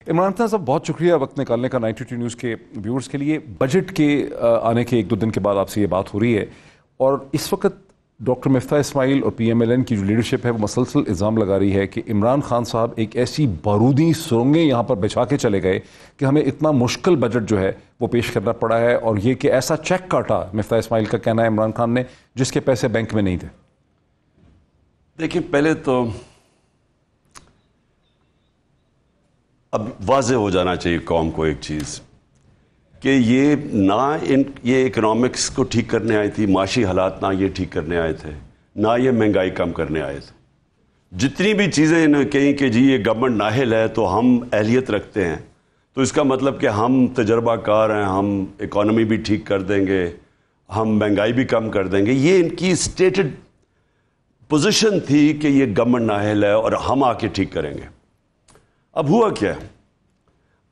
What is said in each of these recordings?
عمران خان صاحب بہت شکریہ وقت نکالنے کا 92 نیوز کے ویورز کے لیے. بجٹ کے آنے کے 1-2 دن کے بعد آپ سے یہ بات ہو رہی ہے اور اس وقت ڈاکٹر مفتاح اسماعیل اور PMLN کی جو لیڈرشپ ہے وہ مسلسل الزام لگا رہی ہے کہ عمران خان صاحب ایک ایسی بارودی سرنگیں یہاں پر بچھا کے چلے گئے کہ ہمیں اتنا مشکل بجٹ جو ہے وہ پیش کرنا پڑا ہے, اور یہ کہ ایسا چیک کاٹا مفتاح اسماعیل کا کہنا ہے عمران خان نے جس کے پیسے بینک میں نہیں تھے. دیکھیں پہلے تو اب واضح ہو جانا چاہیے قوم کو ایک چیز کہ یہ اکنامکس کو ٹھیک کرنے آئی تھی, معاشی حالات نہ یہ ٹھیک کرنے آئے تھے, نہ یہ مہنگائی کم کرنے آئے تھے. جتنی بھی چیزیں انہیں کہیں کہ جی یہ گورنمنٹ نااہل ہے تو ہم اہلیت رکھتے ہیں, تو اس کا مطلب کہ ہم تجربہ کار ہیں, ہم اکانومی بھی ٹھیک کر دیں گے, ہم مہنگائی بھی کم کر دیں گے. یہ ان کی اسٹیٹڈ پوزیشن تھی کہ یہ گورنمنٹ نااہل ہے اور ہم آ کے ٹھیک کریں گے. اب ہوا کیا,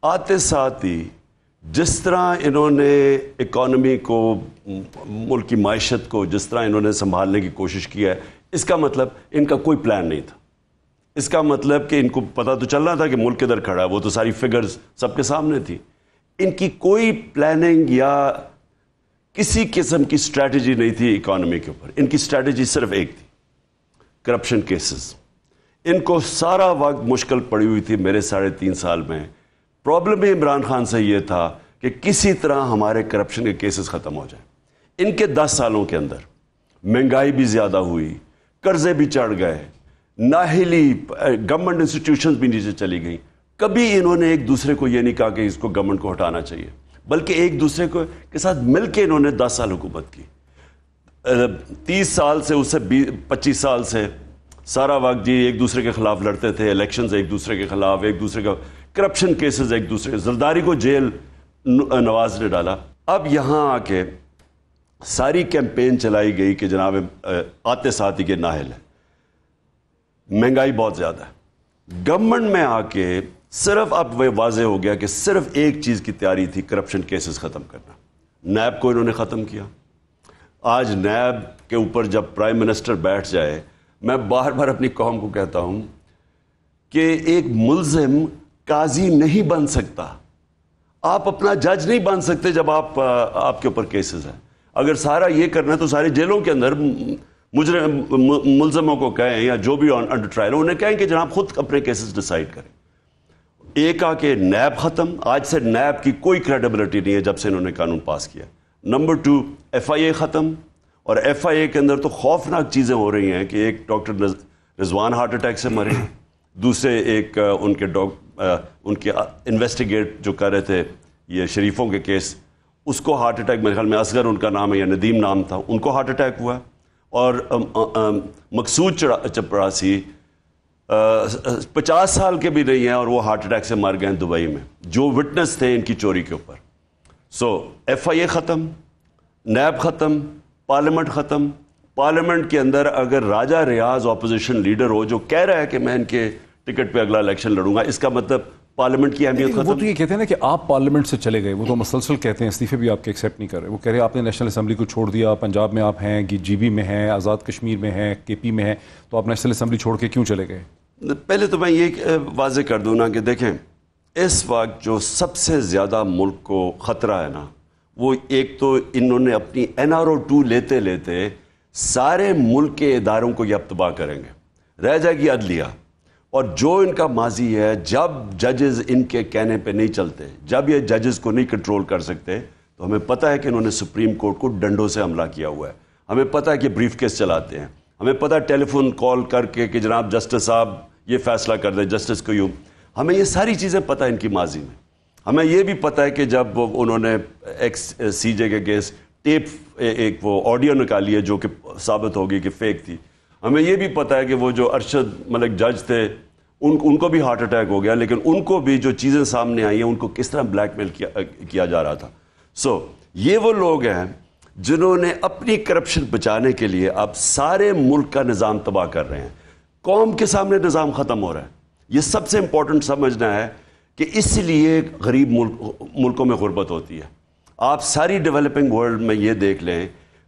آتے ساتھ ہی جس طرح انہوں نے اکانومی کو, ملک کی معیشت کو جس طرح انہوں نے سنبھالنے کی کوشش کی ہے, اس کا مطلب ان کا کوئی پلان نہیں تھا. اس کا مطلب کہ ان کو پتہ تو چل رہا تھا کہ ملک کدھر کھڑا ہے, وہ تو ساری فگرز سب کے سامنے تھی. ان کی کوئی پلاننگ یا کسی قسم کی اسٹریٹجی نہیں تھی اکانومی کے اوپر. ان کی اسٹریٹجی صرف ایک تھی, کرپشن کیسز. ان کو سارا وقت مشکل پڑی ہوئی تھی میرے 3.5 سال میں. پرابلم عمران خان سے یہ تھا کہ کسی طرح ہمارے کرپشن کے کیسز ختم ہو جائیں. ان کے 10 سالوں کے اندر مہنگائی بھی زیادہ ہوئی, قرضے بھی چڑھ گئے, نااہلی, گورنمنٹ انسٹیٹیوشنز بھی نیچے چلی گئیں. کبھی انہوں نے ایک دوسرے کو یہ نہیں کہا کہ اس کو گورنمنٹ کو ہٹانا چاہیے, بلکہ ایک دوسرے کے ساتھ مل کے انہوں نے 10 سال حکومت کی. 30 سال سے, اس سے 25 سال سے سارا وقت جی ایک دوسرے کے خلاف لڑتے تھے, الیکشنز ایک دوسرے کے خلاف, ایک دوسرے کا کرپشن کیسز ایک دوسرے, زرداری کو جیل نواز نے ڈالا. اب یہاں آ کے ساری کیمپین چلائی گئی کہ جناب آتے ساتھ ہی کے نااہل ہے, مہنگائی بہت زیادہ ہے. گورنمنٹ میں آ کے صرف اب وہ واضح ہو گیا کہ صرف ایک چیز کی تیاری تھی, کرپشن کیسز ختم کرنا. نیب کو انہوں نے ختم کیا. آج نیب کے اوپر جب پرائم منسٹر بیٹھ جائے, میں بار بار اپنی قوم کو کہتا ہوں کہ ایک ملزم قاضی نہیں بن سکتا, آپ اپنا جج نہیں بن سکتے جب آپ کے اوپر کیسز ہیں. اگر سارا یہ کرنا ہے تو سارے جیلوں کے اندر ملزموں کو کہیں یا جو بھی انڈر ٹرائل انہیں کہیں کہ جناب خود اپنے کیسز ڈیسائیڈ کریں. ایک آ کے نیب ختم, آج سے نیب کی کوئی کریڈیبلٹی نہیں ہے جب سے انہوں نے قانون پاس کیا. نمبر 2, FIA ختم, اور FIA کے اندر تو خوفناک چیزیں ہو رہی ہیں کہ ایک ڈاکٹر رضوان ہارٹ اٹیک سے مرے, دوسرے ایک ان کے انویسٹیگیٹ جو کر رہے تھے یہ شریفوں کے کیس, اس کو ہارٹ اٹیک, میرے خیال میں اصغر ان کا نام ہے یا ندیم نام تھا, ان کو ہارٹ اٹیک ہوا. اور مقصود چپراسی 50 سال کے بھی نہیں ہیں اور وہ ہارٹ اٹیک سے مر گئے ہیں دبئی میں, جو وٹنس تھے ان کی چوری کے اوپر. FIA ختم, نیب ختم, پارلیمنٹ ختم. پارلیمنٹ کے اندر اگر راجہ ریاض اپوزیشن لیڈر ہو جو کہہ رہا ہے کہ میں ان کے ٹکٹ پہ اگلا الیکشن لڑوں گا, اس کا مطلب پارلیمنٹ کی اہمیت ختم. وہ تو یہ کہتے ہیں نا کہ آپ پارلیمنٹ سے چلے گئے, وہ تو مسلسل کہتے ہیں, استعفے بھی آپ کے ایکسیپٹ نہیں کر رہے. وہ کہہ رہے ہیں آپ نے نیشنل اسمبلی کو چھوڑ دیا, پنجاب میں آپ ہیں, GB میں ہیں, آزاد کشمیر میں ہیں, KP میں ہیں, تو آپ نیشنل اسمبلی چھوڑ کے کیوں چلے گئے؟ پہلے تو میں یہ واضح کر دوں نا کہ دیکھیں اس وقت جو سب سے زیادہ ملک کو خطرہ ہے نا, وہ ایک تو انہوں نے اپنی NRO 2 لیتے لیتے سارے ملک کے اداروں کو یہ اب تباہ کریں گے. رہ جائے گی عدلیہ, اور جو ان کا ماضی ہے, جب ججز ان کے کہنے پہ نہیں چلتے, جب یہ ججز کو نہیں کنٹرول کر سکتے, تو ہمیں پتہ ہے کہ انہوں نے سپریم کورٹ کو ڈنڈوں سے حملہ کیا ہوا ہے. ہمیں پتہ ہے کہ بریف کیس چلاتے ہیں, ہمیں پتہ ہے ٹیلی فون کال کر کے کہ جناب جسٹس صاحب یہ فیصلہ کر دیں, جسٹس قیوم. ہمیں یہ ساری چیزیں پتہ ان کی ماضی میں. ہمیں یہ بھی پتہ ہے کہ جب انہوں نے CJ کے کیس ٹیپ ایک وہ آڈیو نکالی ہے جو کہ ثابت ہوگی کہ فیک تھی. ہمیں یہ بھی پتہ ہے کہ وہ جو ارشد ملک جج تھے ان کو بھی ہارٹ اٹیک ہو گیا, لیکن ان کو بھی جو چیزیں سامنے آئی ہیں ان کو کس طرح بلیک میل کیا جا رہا تھا. یہ وہ لوگ ہیں جنہوں نے اپنی کرپشن بچانے کے لیے اب سارے ملک کا نظام تباہ کر رہے ہیں. قوم کے سامنے نظام ختم ہو رہا ہے. یہ سب سے امپورٹنٹ سمجھنا ہے کہ اس لیے غریب ملکوں میں غربت ہوتی ہے. آپ ساری ڈیولپنگ ورلڈ میں یہ دیکھ لیں,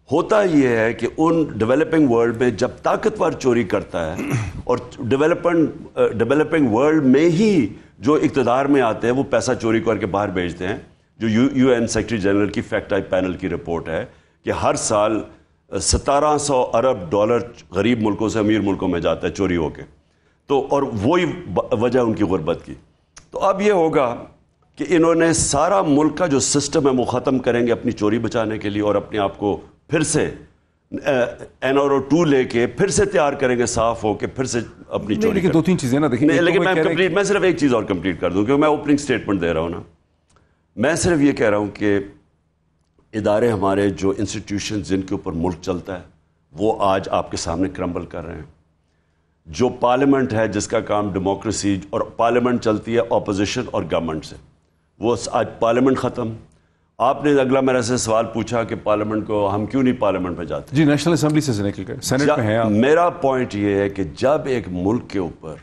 ہوتا یہ ہے کہ ان ڈیولپنگ ورلڈ میں جب طاقتور چوری کرتا ہے اور ڈیولپنگ ورلڈ میں ہی جو اقتدار میں آتے ہیں وہ پیسہ چوری کر کے باہر بھیجتے ہیں. جو یو این سیکرٹری جنرل کی فیکٹ آئی پینل کی رپورٹ ہے کہ ہر سال 1700 ارب ڈالر غریب ملکوں سے امیر ملکوں میں جاتا ہے چوری ہو کے. تو اور وہی وجہ ان کی غربت کی. تو اب یہ ہوگا کہ انہوں نے سارا ملک کا جو سسٹم ہے وہ ختم کریں گے اپنی چوری بچانے کے لیے, اور اپنے آپ کو پھر سے NRO2 لے کے پھر سے تیار کریں گے صاف ہو کے پھر سے اپنی چوری. لیکن 2-3 چیزیں نا دیکھیں, لیکن میں صرف ایک چیز اور کمپلیٹ کر دوں کیونکہ میں اوپننگ سٹیٹمنٹ دے رہا ہوں نا. میں صرف یہ کہہ رہا ہوں کہ ادارے ہمارے جو انسٹیٹیوشن جن کے اوپر ملک چلتا ہے وہ آج آپ کے سامنے کرمبل کر رہے ہیں. جو پارلیمنٹ ہے جس کا کام ڈیموکریسی, اور پارلیمنٹ چلتی ہے اپوزیشن اور گورنمنٹ سے, وہ آج پارلیمنٹ ختم. آپ نے اگلا میرے سے سوال پوچھا کہ پارلیمنٹ کو ہم کیوں نہیں پارلیمنٹ پہ جاتے. جی نیشنل اسمبلی سے نکل گئے, سینٹ میں ہیں آپ. میرا پوائنٹ یہ ہے کہ جب ایک ملک کے اوپر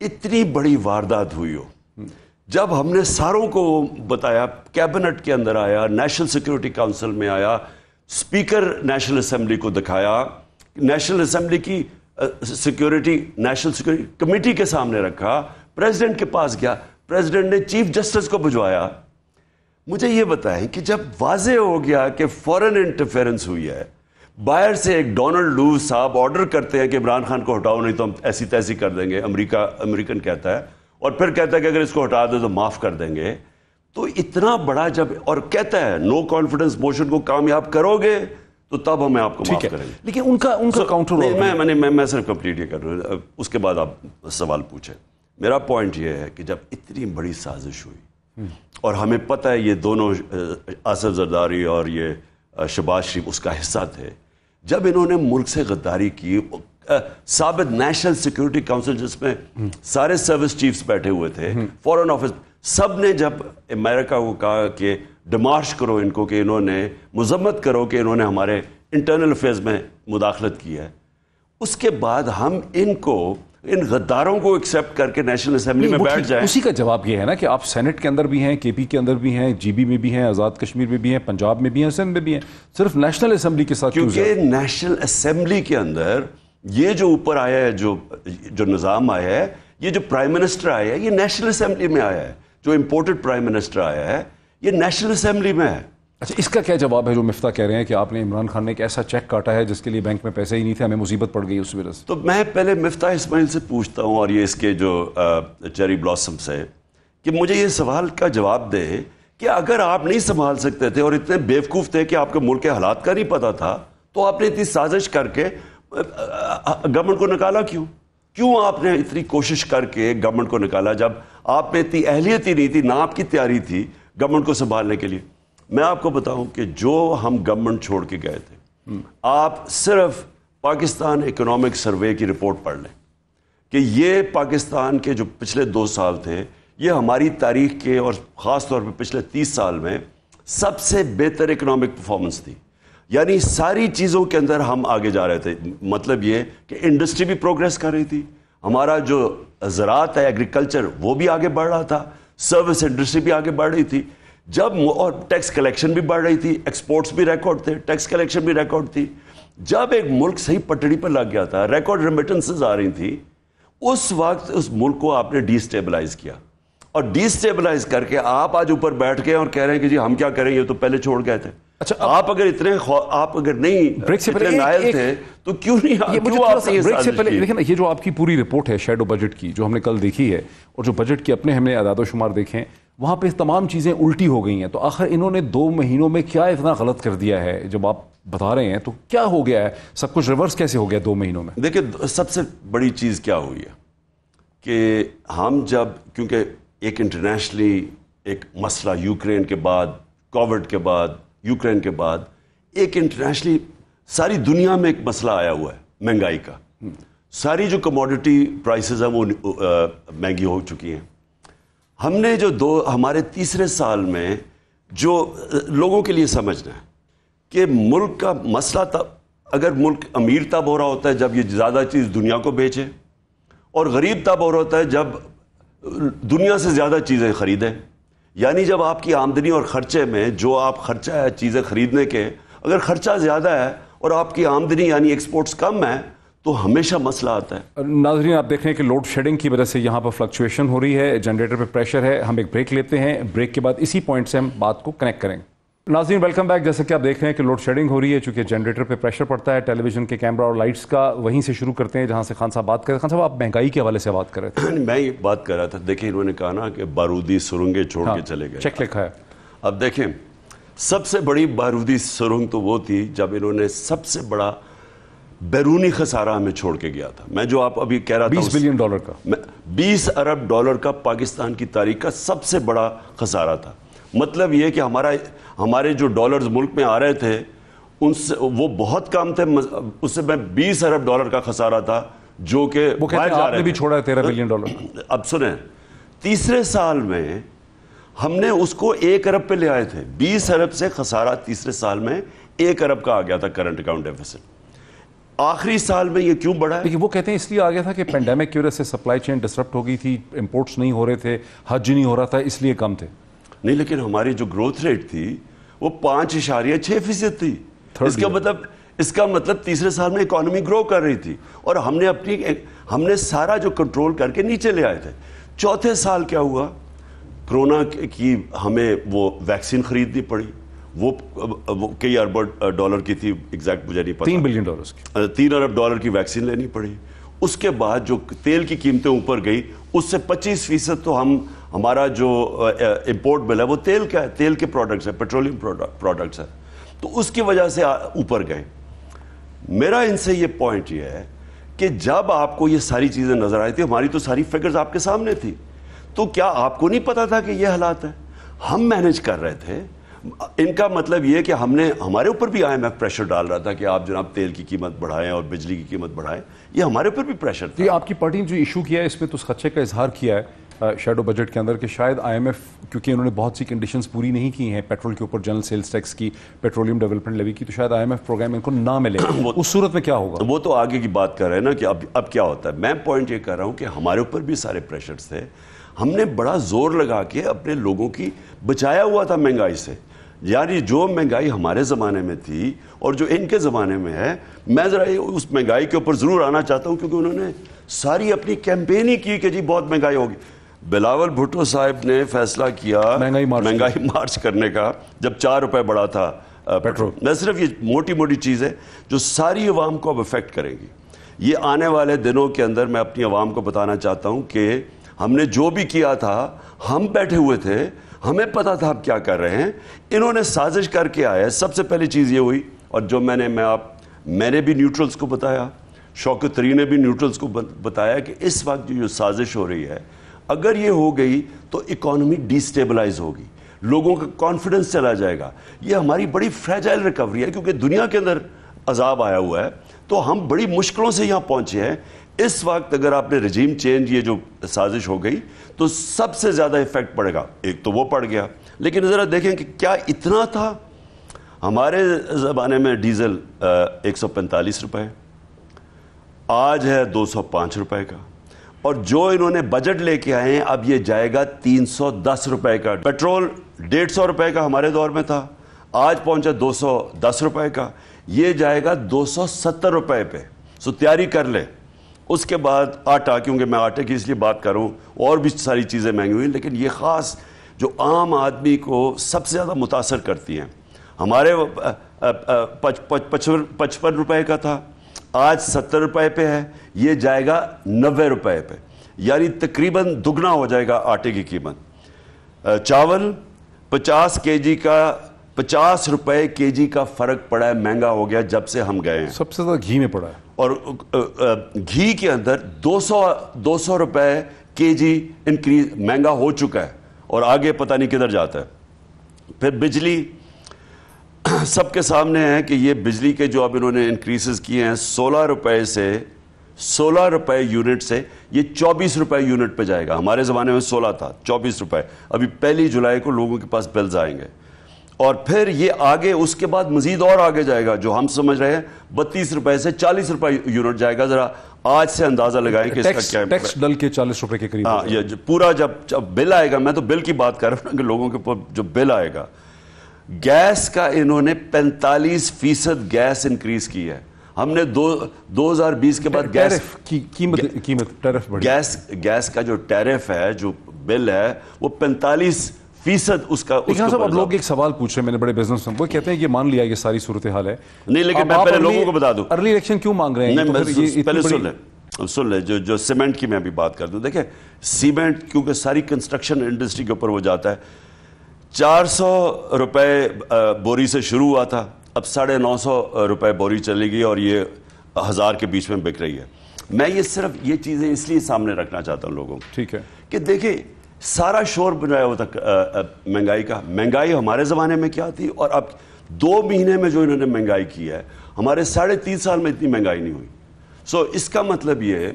اتنی بڑی واردات ہوئی ہو, جب ہم نے ساروں کو بتایا, کیبنٹ کے اندر آیا, نیشنل سیکیورٹی کونسل میں آیا, اسپیکر نیشنل اسمبلی کو دکھایا, نیشنل اسمبلی کی سیکیورٹی نیشنل سیکیورٹی کمیٹی کے سامنے رکھا, پریزیڈنٹ کے پاس گیا, پریزیڈنٹ نے چیف جسٹس کو بھجوایا. مجھے یہ بتائیں کہ جب واضح ہو گیا کہ فورن انٹرفیرنس ہوئی ہے, باہر سے ایک ڈونلڈ لوز صاحب آرڈر کرتے ہیں کہ عمران خان کو ہٹاؤ نہیں تو ہم ایسی تیسی کر دیں گے, امریکن کہتا ہے, اور پھر کہتا ہے کہ اگر اس کو ہٹا دو تو معاف کر دیں گے. تو اتنا بڑا جب, اور کہتا ہے نو کانفیڈنس موشن کو کامیاب کرو گے تو تب ہمیں آپ کو معاف کریں گے. لیکن ان کا کاؤنٹر, میں صرف کمپلیٹ یہ کر رہا ہوں, اس کے بعد آپ سوال پوچھیں. میرا پوائنٹ یہ ہے کہ جب اتنی بڑی سازش ہوئی اور ہمیں پتہ ہے یہ دونوں آصف زرداری اور یہ شہباز شریف اس کا حصہ تھے, جب انہوں نے ملک سے غداری کی, ثابت نیشنل سیکیورٹی کونسل جس میں سارے سروس چیفز بیٹھے ہوئے تھے, فورن آفس, سب نے جب امریکہ کو کہا کہ ڈمارش کرو ان کو, کہ انہوں نے مذمت کرو کہ انہوں نے ہمارے انٹرنل افیئرز میں مداخلت کی ہے, اس کے بعد ہم ان غداروں کو ایکسیپٹ کر کے نیشنل اسمبلی میں بیٹھ جائیں. اسی کا جواب یہ ہے نا کہ آپ سینٹ کے اندر بھی ہیں, کے پی کے اندر بھی ہیں, جی بی میں بھی ہیں, آزاد کشمیر میں بھی ہیں, پنجاب میں بھی ہیں, سندھ میں بھی ہیں, صرف نیشنل اسمبلی کے ساتھ کیونکہ نیشنل اسمبلی کے اندر یہ جو اوپر آیا ہے, جو نظام آیا ہے, یہ جو پرائم منسٹر آیا ہے, یہ نیشنل اسمبلی میں آیا ہے. جو امپورٹڈ پرائم منسٹر آیا ہے یہ نیشنل اسمبلی میں ہے. اچھا, اس کا کیا جواب ہے جو مفتاح کہہ رہے ہیں کہ آپ نے عمران خان نے ایک ایسا چیک کاٹا ہے جس کے لیے بینک میں پیسے ہی نہیں تھے, ہمیں مصیبت پڑ گئی اس وجہ سے. تو میں پہلے مفتاح اسماعیل سے پوچھتا ہوں, اور یہ اس کے جو چیری بلاسم سے, کہ مجھے یہ سوال کا جواب دے کہ اگر آپ نہیں سنبھال سکتے تھے اور اتنے بیوقوف تھے کہ آپ کے ملک کے حالات کا نہیں پتا تھا, تو آپ نے اتنی سازش کر کے گورنمنٹ کو نکالا کیوں آپ نے اتنی کوشش کر کے گورنمنٹ کو نکالا جب آپ میں اتنی اہلیت ہی نہیں تھی, نہ آپ کی تیاری تھی گورنمنٹ کو سنبھالنے کے لیے. میں آپ کو بتاؤں کہ جو ہم گورنمنٹ چھوڑ کے گئے تھے, آپ صرف پاکستان اکنامک سروے کی رپورٹ پڑھ لیں کہ یہ پاکستان کے جو پچھلے 2 سال تھے یہ ہماری تاریخ کے اور خاص طور پہ پچھلے 30 سال میں سب سے بہتر اکنامک پرفارمنس تھی. یعنی ساری چیزوں کے اندر ہم آگے جا رہے تھے. مطلب یہ کہ انڈسٹری بھی پروگریس کر رہی تھی, ہمارا جو زراعت ہے ایگریکلچر وہ بھی آگے بڑھ رہا تھا, سروس انڈسٹری بھی آگے بڑھ رہی تھی, اور ٹیکس کلیکشن بھی بڑھ رہی تھی, ایکسپورٹس بھی ریکارڈ تھے, ٹیکس کلیکشن بھی ریکارڈ تھی. جب ایک ملک صحیح پٹڑی پر لگ گیا تھا, ریکارڈ ریمیٹنسز آ رہی تھیں, اس وقت اس ملک کو آپ نے ڈی اسٹیبلائز کیا, اور ڈی اسٹیبلائز کر کے آپ آج اوپر بیٹھ کے اور کہہ رہے ہیں کہ جی ہم کیا کریں, یہ تو پہلے چھوڑ گئے تھے. اچھا, آپ اگر نہیں اتنے نائل تھے تو کیوں نہیں بریک سے پہلے دیکھیں نا, یہ جو آپ کی پوری رپورٹ ہے شیڈو بجٹ کی جو ہم نے کل دیکھی ہے, اور جو بجٹ کے اپنے ہم نے اعداد و شمار دیکھے ہیں, وہاں پہ تمام چیزیں الٹی ہو گئی ہیں. تو آخر انہوں نے 2 مہینوں میں کیا اتنا غلط کر دیا ہے جب آپ بتا رہے ہیں, تو کیا ہو گیا ہے, سب کچھ ریورس کیسے ہو گیا 2 مہینوں میں؟ دیکھیں, سب سے بڑی چیز کیا ہوئی ہے کہ ہم جب, کیونکہ ایک انٹرنیشنلی ایک مسئلہ یوکرین کے بعد, کووڈ کے بعد, یوکرین کے بعد, ایک انٹرنیشنلی ساری دنیا میں ایک مسئلہ آیا ہوا ہے مہنگائی کا. ساری جو کموڈٹی پرائسز ہیں وہ مہنگی ہو چکی ہیں. ہم نے جو ہمارے تیسرے سال میں جو لوگوں کے لیے سمجھنا ہے کہ ملک کا مسئلہ تھا, اگر ملک امیر تب ہو رہا ہوتا ہے جب یہ زیادہ چیز دنیا کو بیچے, اور غریب تب ہو رہا ہوتا ہے جب دنیا سے زیادہ چیزیں خریدیں. یعنی جب آپ کی آمدنی اور خرچے میں جو آپ خرچہ ہے چیزیں خریدنے کے, اگر خرچہ زیادہ ہے اور آپ کی آمدنی یعنی ایکسپورٹس کم ہے تو ہمیشہ مسئلہ آتا ہے. ناظرین آپ دیکھ رہے ہیں کہ لوڈ شیڈنگ کی وجہ سے یہاں پر فلکچویشن ہو رہی ہے, جنریٹر پہ پریشر ہے. ہم ایک بریک لیتے ہیں, بریک کے بعد اسی پوائنٹ سے ہم بات کو کنیکٹ کریں گے. ناظرین ویلکم بیک. جیسا کہ آپ دیکھ رہے ہیں کہ لوڈ شیڈنگ ہو رہی ہے چونکہ جنریٹر پہ پریشر پڑتا ہے ٹیلی ویژن کے کیمرہ اور لائٹس کا. وہیں سے شروع کرتے ہیں جہاں سے خان صاحب بات کر رہے تھے. خان صاحب آپ مہنگائی کے حوالے سے بات کر رہے تھے. میں یہ بات کر رہا تھا, دیکھیں انہوں نے کہا نا کہ بارودی سرنگیں چھوڑ کے چلے گئے, چیک لکھا ہے. اب دیکھیں سب سے بڑی بارودی سرنگ تو وہ تھی جب انہوں نے سب سے بڑا بیرونی خسارہ ہمیں چھوڑ کے گیا تھا. میں جو آپ ابھی کہہ رہا تھا $20 بلین کا, 20 ارب ڈالر کا پاکستان کی تاریخ کا سب سے بڑا خسارہ تھا. مطلب یہ کہ ہمارے جو ڈالرز ملک میں آ رہے تھے ان سے وہ بہت کم تھے, اس سے میں 20 ارب ڈالر کا خسارہ تھا جو کہ باہر جا رہے تھے. بھی چھوڑا ہے $13 بلین. اب سنیں, تیسرے سال میں ہم نے اس کو 1 ارب پہ لے آئے تھے. 20 ارب سے خسارہ تیسرے سال میں 1 ارب کا آ گیا تھا کرنٹ اکاؤنٹ ڈیفیسٹ. آخری سال میں یہ کیوں بڑھا ہے؟ لیکن وہ کہتے ہیں اس لیے آ گیا تھا کہ پینڈیمک کی وجہ سے سپلائی چین ڈسرپٹ ہو گئی تھی, امپورٹس نہیں ہو رہے تھے, حج نہیں ہو رہا تھا, اس لیے کم تھے. نہیں, لیکن ہماری جو گروتھ ریٹ تھی وہ 5.6% تھی. اس کا مطلب تیسرے سال میں اکانومی گرو کر رہی تھی اور ہم نے سارا جو کنٹرول کر کے نیچے لے آئے تھے. چوتھے سال کیا ہوا, کرونا کی ہمیں وہ ویکسین خریدنی پڑی, وہ کئی ارب ڈالر کی تھی, ایگزیکٹ مجھے نہیں پتا, $3 بلین 3 ارب ڈالر کی ویکسین لینی پڑی. اس کے بعد جو تیل کی قیمتیں اوپر گئی اس سے 25% تو ہمارا جو امپورٹ بل ہے وہ تیل کا ہے, تیل کے پروڈکٹس ہے, پیٹرولیم پروڈکٹس ہے, تو اس کی وجہ سے اوپر گئے. میرا ان سے یہ پوائنٹ یہ ہے کہ جب آپ کو یہ ساری چیزیں نظر آئی تھی, ہماری تو ساری فگرز آپ کے سامنے تھی, تو کیا آپ کو نہیں پتا تھا کہ یہ حالات ہے؟ ہم مینیج کر رہے تھے. ان کا مطلب یہ کہ ہمارے اوپر بھی IMF پریشر ڈال رہا تھا کہ آپ جناب تیل کی قیمت بڑھائیں اور بجلی کی قیمت بڑھائیں. یہ ہمارے اوپر بھی پریشر تھا. یہ آپ کی پارٹی نے جو ایشو کیا ہے اس میں تو اس خدشے کا اظہار کیا ہے شیڈو بجٹ کے اندر کہ شاید IMF کیونکہ انہوں نے بہت سی کنڈیشنز پوری نہیں کی ہیں, پیٹرول کے اوپر جنرل سیلز ٹیکس کی, پیٹرولیم ڈیولپمنٹ لیوی کی, تو شاید IMF پروگرام ان کو نہ ملے. اس صورت میں کیا ہوگا؟ وہ تو آگے کی بات کر رہے ہیں نا کہ اب کیا ہوتا ہے. میں پوائنٹ یہ کر رہا ہوں کہ ہمارے اوپر بھی سارے پریشرز تھے. ہم نے بڑا زور لگا کے اپنے لوگوں کی بچایا ہوا تھا مہنگائی سے. یعنی جو مہنگائی ہمارے زمانے میں تھی اور جو ان کے زمانے میں ہے, میں ذرا اس مہنگائی کے اوپر ضرور آنا چاہتا ہوں کیونکہ انہوں نے ساری اپنی کیمپین ہی کی کہ جی بہت مہنگائی ہوگی. بلاول بھٹو صاحب نے فیصلہ کیا مہنگائی مارچ کرنے کا جب 4 روپے بڑھا تھا پیٹرول. میں صرف یہ موٹی موٹی چیز ہے جو ساری عوام کو اب افیکٹ کرے گی. یہ آنے والے دنوں کے اندر میں اپنی عوام کو بتانا چاہتا ہوں کہ ہم نے جو بھی کیا تھا, ہم بیٹھے ہوئے تھے, ہمیں پتا تھا آپ کیا کر رہے ہیں. انہوں نے سازش کر کے آئے. سب سے پہلی چیز یہ ہوئی, اور جو میں نے بھی نیوٹرلز کو بتایا, شوکت طری نے بھی نیوٹرلز کو بتایا کہ اس وقت جو سازش ہو رہی ہے اگر یہ ہو گئی تو اکانومی ڈی سٹیبلائز ہوگی, لوگوں کا کانفیڈنس چلا جائے گا. یہ ہماری بڑی فریجائل ریکوری ہے کیونکہ دنیا کے اندر عذاب آیا ہوا ہے, تو ہم بڑی مشکلوں سے یہاں پہنچے ہیں. اس وقت اگر آپ نے رجیم چینج یہ جو سازش ہو گئی تو سب سے زیادہ ایفیکٹ پڑے گا. ایک تو وہ پڑ گیا, لیکن ذرا دیکھیں کہ کیا اتنا تھا. ہمارے زمانے میں ڈیزل 145 روپے, آج ہے 205 روپے کا, اور جو انہوں نے بجٹ لے کے آئے ہیں اب یہ جائے گا 310 روپے کا. پیٹرول 150 روپے کا ہمارے دور میں تھا, آج پہنچا 210 روپے کا, یہ جائے گا 270 روپے پہ. سو تیاری کر لیں. اس کے بعد آٹا, کیونکہ میں آٹے کی اس لیے بات کروں, اور بھی ساری چیزیں مہنگی ہوئی, لیکن یہ خاص جو عام آدمی کو سب سے زیادہ متاثر کرتی ہیں. ہمارے 55 روپے کا تھا, آج 70 روپے پہ ہے, یہ جائے گا 90 روپے پہ, یعنی تقریباً دگنا ہو جائے گا آٹے کی قیمت. چاول 50 kg کا 50 روپے kg کا فرق پڑا ہے, مہنگا ہو گیا جب سے ہم گئے ہیں. سب سے زیادہ گھی میں پڑا ہے, اور گھی کے اندر 200 روپے kg انکریز مہنگا ہو چکا ہے, اور آگے پتہ نہیں کدھر جاتا ہے. پھر بجلی سب کے سامنے ہے کہ یہ بجلی کے جو اب انہوں نے انکریزز کیے ہیں 16 روپے یونٹ سے یہ 24 روپے یونٹ پہ جائے گا. ہمارے زمانے میں 16 تھا, 24 روپے. ابھی 1 جولائی کو لوگوں کے پاس بلز آئیں گے, اور پھر یہ آگے اس کے بعد مزید اور آگے جائے گا, جو ہم سمجھ رہے ہیں 32 روپے سے 40 روپے یونٹ جائے گا. ذرا آج سے اندازہ لگائیں کہ اس کا کیا ٹیکس ڈل کے 40 روپے کے قریب. ہاں, یہ پورا جب بل آئے گا, میں تو بل کی بات کر رہا ہوں کہ لوگوں کے اوپر جو بل آئے گا, گیس کا انہوں نے 45% گیس انکریز کی ہے. ہم نے 2020 کے بعد گیس کا جو ٹیرف ہے, جو بل ہے, وہ 45% اس کا. اب لوگ ایک سوال پوچھ رہے ہیں, میں نے بڑے بزنس میں, وہ کہتے ہیں یہ مان لیا یہ ساری صورتحال ہے, نہیں, لیکن میں پہلے لوگوں کو بتا دوں ارلی الیکشن کیوں مانگ رہے ہیں. پہلے سن لیں جو سیمنٹ کی میں ابھی بات کر دوں. دیکھیں سیمنٹ کیونکہ ساری کنسٹرکشن انڈسٹری کے اوپر وہ جاتا ہے, 400 روپے بوری سے شروع ہوا تھا, اب 950 روپے بوری چلے گی اور یہ 1000 کے بیچ میں بک رہی ہے. میں یہ صرف یہ چیزیں اس لیے سامنے رکھنا چاہتا ہوں لوگوں کو, ٹھیک ہے, کہ دیکھیں سارا شور بنایا ہوا تھا مہنگائی کا. مہنگائی ہمارے زمانے میں کیا تھی, اور اب 2 مہینے میں جو انہوں نے مہنگائی کی ہے, ہمارے 3.5 سال میں اتنی مہنگائی نہیں ہوئی. سو اس کا مطلب یہ ہے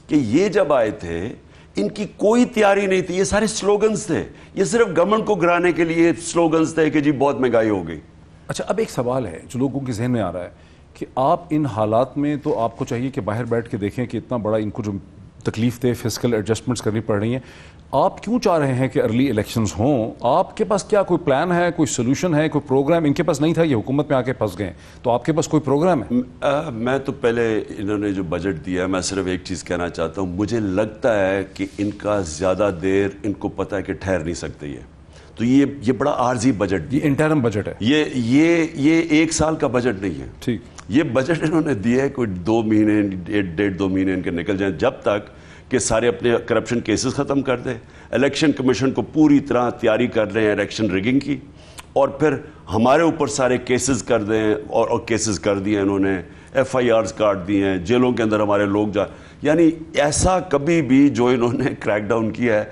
کہ یہ جب آئے تھے ان کی کوئی تیاری نہیں تھی, یہ سارے سلوگنز تھے, یہ صرف گورنمنٹ کو گرانے کے لیے سلوگنز تھے کہ جی بہت مہنگائی ہو گئی. اچھا, اب ایک سوال ہے جو لوگوں کے ذہن میں آ رہا ہے کہ آپ ان حالات میں تو آپ کو چاہیے کہ باہر بیٹھ کے دیکھیں کہ اتنا بڑا ان کو جو تکلیف دہ فسکل ایڈجسٹمنٹس کرنی پڑ رہی ہیں, آپ کیوں چاہ رہے ہیں کہ ارلی الیکشنز ہوں؟ آپ کے پاس کیا کوئی پلان ہے, کوئی سولوشن ہے, کوئی پروگرام؟ ان کے پاس نہیں تھا, یہ حکومت میں آ کے پھنس گئے, تو آپ کے پاس کوئی پروگرام ہے؟ میں تو پہلے انہوں نے جو بجٹ دیا ہے, میں صرف ایک چیز کہنا چاہتا ہوں, مجھے لگتا ہے کہ ان کا زیادہ دیر ان کو پتہ ہے کہ ٹھہر نہیں سکتے یہ, تو یہ بڑا عارضی بجٹ, یہ انٹرم بجٹ ہے, یہ 1 سال کا بجٹ نہیں ہے. ٹھیک, یہ بجٹ انہوں نے دیا ہے کوئی 2 مہینے 1.5-2 مہینے ان کے نکل جائیں, جب تک کہ سارے اپنے کرپشن کیسز ختم کر دیں, الیکشن کمیشن کو پوری طرح تیاری کر رہے ہیں الیکشن ریگنگ کی, اور پھر ہمارے اوپر سارے کیسز کر دیں, اور کیسز کر دیے انہوں نے, FIRs کاٹ دیے ہیں, جیلوں کے اندر ہمارے لوگ یعنی ایسا کبھی بھی جو انہوں نے کریک ڈاؤن کیا ہے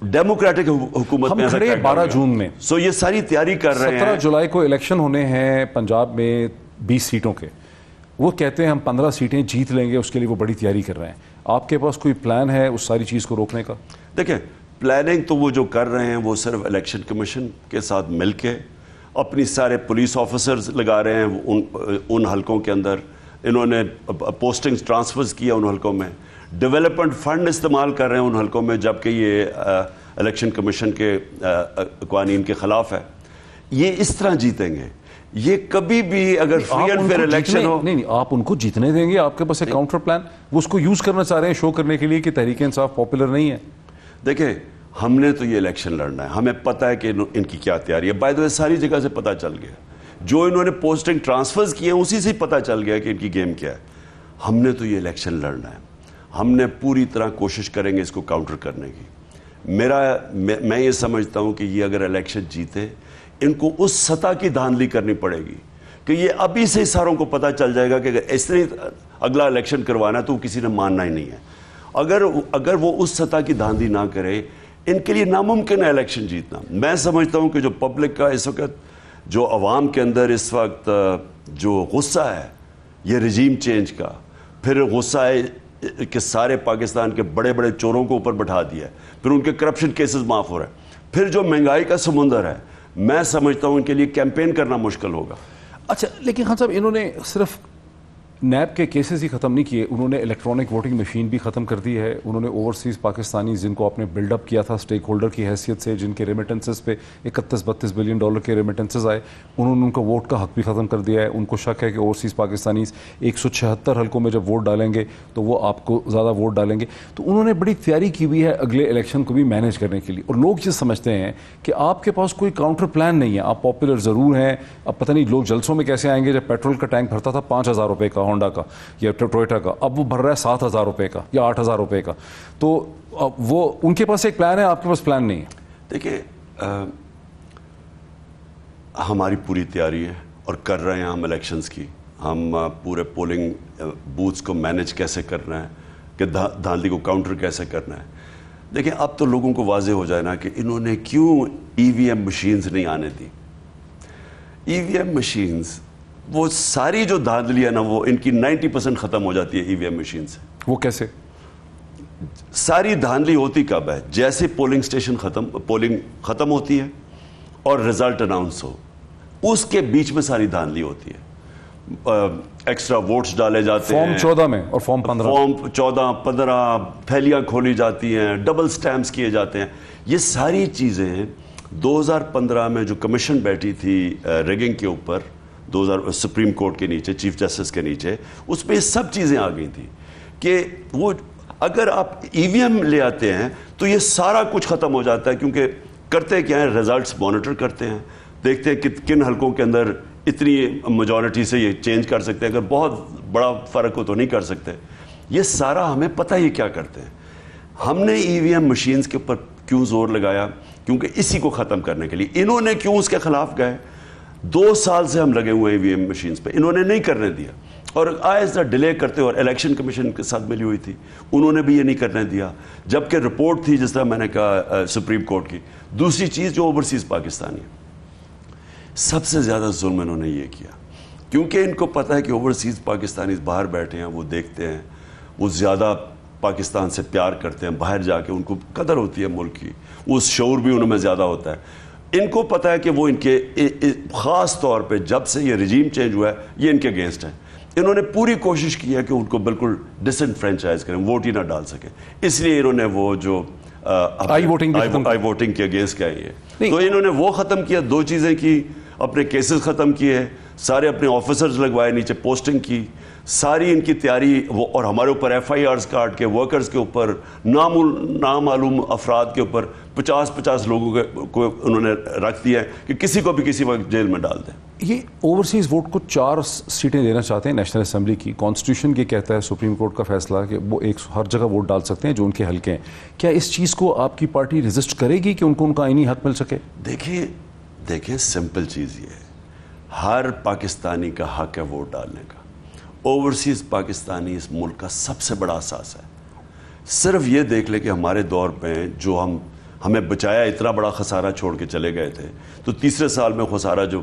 ڈیموکریٹک حکومت میں. ہم کھڑے 12 جون میں, سو یہ ساری تیاری کر رہے ہیں. 17 جولائی کو الیکشن ہونے ہیں پنجاب میں 20 سیٹوں کے, وہ کہتے ہیں ہم 15 سیٹیں جیت لیں گے, اس کے لیے وہ بڑی تیاری کر رہے ہیں. آپ کے پاس کوئی پلان ہے اس ساری چیز کو روکنے کا؟ دیکھیں پلاننگ تو وہ جو کر رہے ہیں وہ صرف الیکشن کمیشن کے ساتھ مل کے اپنی سارے پولیس آفیسرز لگا رہے ہیں ان حلقوں کے اندر, انہوں نے پوسٹنگز ٹرانسفرز کیا ان حلقوں میں, ڈیولپمنٹ فنڈ استعمال کر رہے ہیں ان حلقوں میں, جبکہ یہ الیکشن کمیشن کے قوانین کے خلاف ہے. یہ اس طرح جیتیں گے, یہ کبھی بھی اگر فری اینڈ فیئر الیکشن ہو. نہیں, آپ ان کو جیتنے دیں گے, آپ کے پاس ایک کاؤنٹر پلان, وہ اس کو یوز کرنا چاہ رہے ہیں شو کرنے کے لیے کہ تحریک انصاف پاپولر نہیں ہے. دیکھیں ہم نے تو یہ الیکشن لڑنا ہے, ہمیں پتہ ہے کہ ان کی کیا تیاری ہے. بائی دا وے ساری جگہ سے پتہ چل گیا, جو انہوں نے پوسٹنگ ٹرانسفرز کیے ہیں اسی سے پتہ چل گیا کہ ان کی گیم کیا ہے. ہم نے تو یہ الیکشن لڑنا ہے, ہم نے پوری طرح کوشش کریں گے اس کو کاؤنٹر کرنے کی. میں یہ سمجھتا ہوں کہ یہ اگر الیکشن جیتے, ان کو اس سطح کی دھاندلی کرنی پڑے گی کہ یہ ابھی سے ساروں کو پتہ چل جائے گا کہ اگر اس طرح اگلا الیکشن کروانا تو کسی نے ماننا ہی نہیں ہے. اگر وہ اس سطح کی دھاندلی نہ کرے, ان کے لیے ناممکن ہے الیکشن جیتنا. میں سمجھتا ہوں کہ جو پبلک کا اس وقت, جو عوام کے اندر اس وقت جو غصہ ہے یہ رجیم چینج کا, پھر غصہ ہے کہ سارے پاکستان کے بڑے بڑے چوروں کو اوپر بٹھا دیا ہے, پھر ان کے کرپشن کیسز معاف ہو رہے ہیں, پھر جو مہنگائی کا سمندر ہے, میں سمجھتا ہوں ان کے لیے کیمپین کرنا مشکل ہوگا. اچھا, لیکن خان صاحب انہوں نے صرف نیب کے کیسز ہی ختم نہیں کیے, انہوں نے الیکٹرانک ووٹنگ مشین بھی ختم کر دی ہے. انہوں نے اوورسیز پاکستانی جن کو آپ نے بلڈ اپ کیا تھا سٹیک ہولڈر کی حیثیت سے, جن کے ریمیٹنسز پہ 31-32 بلین ڈالر کے ریمیٹنسز آئے, انہوں نے ان کا ووٹ کا حق بھی ختم کر دیا ہے. ان کو شک ہے کہ اوورسیز پاکستانیز 176 حلقوں میں جب ووٹ ڈالیں گے تو وہ آپ کو زیادہ ووٹ ڈالیں گے. تو انہوں نے بڑی تیاری کی ہوئی ہے اگلے الیکشن کو بھی مینیج کرنے کے لیے, اور لوگ یہ سمجھتے ہیں کہ آپ کے پاس کوئی کاؤنٹر پلان نہیں ہے. آپ پاپولر ضرور ہیں, اب پتہ نہیں لوگ جلسوں میں کیسے آئیں گے. جب پیٹرول کا ٹینک بھرتا تھا 5,000 روپے کا ہونڈا کا یا ٹوئیٹا کا, اب وہ بھر رہا ہے 7,000 روپے کا یا 8,000 روپے کا. تو وہ ان کے پاس ایک پلان ہے, آپ کے پاس پلان نہیں ہے. دیکھیں ہماری پوری تیاری ہے اور کر رہے ہیں ہم الیکشنز کی. ہم پورے پولنگ بوتھس کو مینیج کیسے کرنا ہے, کہ دھاندلی کو کاؤنٹر کیسے کرنا ہے. دیکھیں اب تو لوگوں کو واضح ہو جائے نا کہ انہوں نے کیوں EVM مشینز نہیں آنے دی. EVM مشینز, وہ ساری جو دھاندلی ہے نا, وہ ان کی 90% ختم ہو جاتی ہے EVM مشین سے. وہ کیسے؟ ساری دھاندلی ہوتی کب ہے, جیسے پولنگ ختم ہوتی ہے اور رزلٹ اناؤنس ہو, اس کے بیچ میں ساری دھاندلی ہوتی ہے. ایکسٹرا ووٹس ڈالے جاتے ہیں فارم 14 میں اور فارم 14-15 تھیلیاں کھولی جاتی ہیں, ڈبل سٹیمپس کیے جاتے ہیں. یہ ساری چیزیں 2015 میں جو کمیشن بیٹھی تھی ریگنگ کے اوپر، سپریم کورٹ کے نیچے، چیف جسٹس کے نیچے، اس پہ یہ سب چیزیں آ گئی تھیں کہ وہ اگر آپ ای وی ایم لے آتے ہیں تو یہ سارا کچھ ختم ہو جاتا ہے، کیونکہ کرتے کیا ہیں، ریزلٹس مانیٹر کرتے ہیں، دیکھتے ہیں کہ کن حلقوں کے اندر اتنی میجورٹی سے یہ چینج کر سکتے ہیں، اگر بہت بڑا فرق ہو تو نہیں کر سکتے. یہ سارا ہمیں پتہ یہ کیا کرتے ہیں. ہم نے ای وی ایم مشینز کے اوپر کیوں زور لگایا؟ کیونکہ اسی کو ختم کرنے کے لیے. انہوں نے کیوں اس کے خلاف گئے؟ 2 سال سے ہم لگے ہوئے ای وی ایم مشینز پہ، انہوں نے نہیں کرنے دیا اور آہستہ ڈیلے کرتے. اور الیکشن کمیشن کے ساتھ ملی ہوئی تھی، انہوں نے بھی یہ نہیں کرنے دیا، جبکہ رپورٹ تھی جس طرح میں نے کہا سپریم کورٹ کی. دوسری چیز جو اوورسیز پاکستانی، سب سے زیادہ ظلم انہوں نے یہ کیا، کیونکہ ان کو پتہ ہے کہ اوورسیز پاکستانی باہر بیٹھے ہیں، وہ دیکھتے ہیں، وہ زیادہ پاکستان سے پیار کرتے ہیں، باہر جا کے ان کو قدر ہوتی ہے ملک کی، وہ شعور بھی ان میں زیادہ ہوتا ہے. ان کو پتہ ہے کہ وہ ان کے خاص طور پہ جب سے یہ رجیم چینج ہوا ہے یہ ان کے اگینسٹ ہے. انہوں نے پوری کوشش کی ہے کہ ان کو بالکل ڈسنفرینچائز کریں، ووٹ ہی نہ ڈال سکیں. اس لیے انہوں نے وہ جو آئی ووٹنگ کے اگینسٹ کیا ہے، تو انہوں نے وہ ختم کیا. 2 چیزیں کی، اپنے کیسز ختم کیے، سارے اپنے آفیسرز لگوائے، نیچے پوسٹنگ کی، ساری ان کی تیاری وہ، اور ہمارے اوپر ایف آئی آرز کاٹ کے، ورکرز کے اوپر، نامعلوم افراد کے اوپر 50 لوگوں کو انہوں نے رکھ دیا ہے کہ کسی کو بھی کسی وقت جیل میں ڈال دیں. یہ اوورسیز ووٹ کو 4 سیٹیں دینا چاہتے ہیں نیشنل اسمبلی کی. کانسٹیٹیوشن یہ کہتا ہے، سپریم کورٹ کا فیصلہ، کہ وہ ہر جگہ ووٹ ڈال سکتے ہیں جو ان کے حلقے ہیں. کیا اس چیز کو آپ کی پارٹی ریزسٹ کرے گی کہ ان کو ان کا آئینی حق مل سکے؟ دیکھیں سمپل چیز یہ ہے، ہر پاکستانی کا حق ہے ووٹ ڈالنے کا. اوورسیز پاکستانی اس ملک کا سب سے بڑا اثاثہ ہے. صرف یہ دیکھ لے کہ ہمارے دور پہ جو ہمیں بچایا، اتنا بڑا خسارہ چھوڑ کے چلے گئے تھے، تو تیسرے سال میں خسارہ جو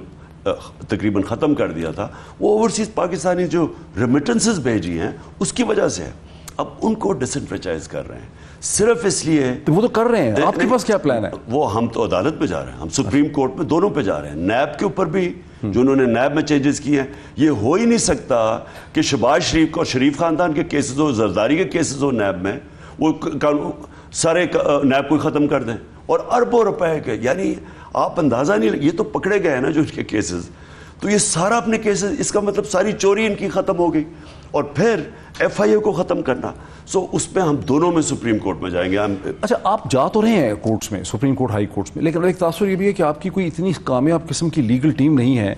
تقریباً ختم کر دیا تھا، وہ اوورسیز پاکستانی جو ریمیٹنسز بھیجی ہیں اس کی وجہ سے ہے. اب ان کو ڈسنفرینچائز کر رہے ہیں صرف اس لیے. وہ تو کر رہے ہیں، آپ کے پاس کیا پلان ہے؟ وہ ہم تو عدالت میں جا رہے ہیں، ہم سپریم کورٹ میں دونوں پہ جا رہے ہیں. نیب کے اوپر بھی جو انہوں نے نیب میں چینجز کیے ہیں، یہ ہو ہی نہیں سکتا کہ شہباز شریف اور شریف خاندان کے کیسز ہو، زرداری کے کیسز ہو نیب میں، وہ سارے نیب کو ختم کر دیں اور اربوں روپے کے. یعنی آپ اندازہ نہیں، یہ تو پکڑے گئے ہیں نا جو اس کے کیسز، تو یہ سارا اپنے کیسز، اس کا مطلب ساری چوری ان کی ختم ہو گئی. اور پھر ایف آئی اے کو ختم کرنا. اس پہ ہم دونوں میں سپریم کورٹ میں جائیں گے. اچھا، آپ جا تو رہے ہیں کورٹس میں، سپریم کورٹ، ہائی کورٹس میں، لیکن ایک تاثر یہ بھی ہے کہ آپ کی کوئی اتنی کامیاب قسم کی لیگل ٹیم نہیں ہے.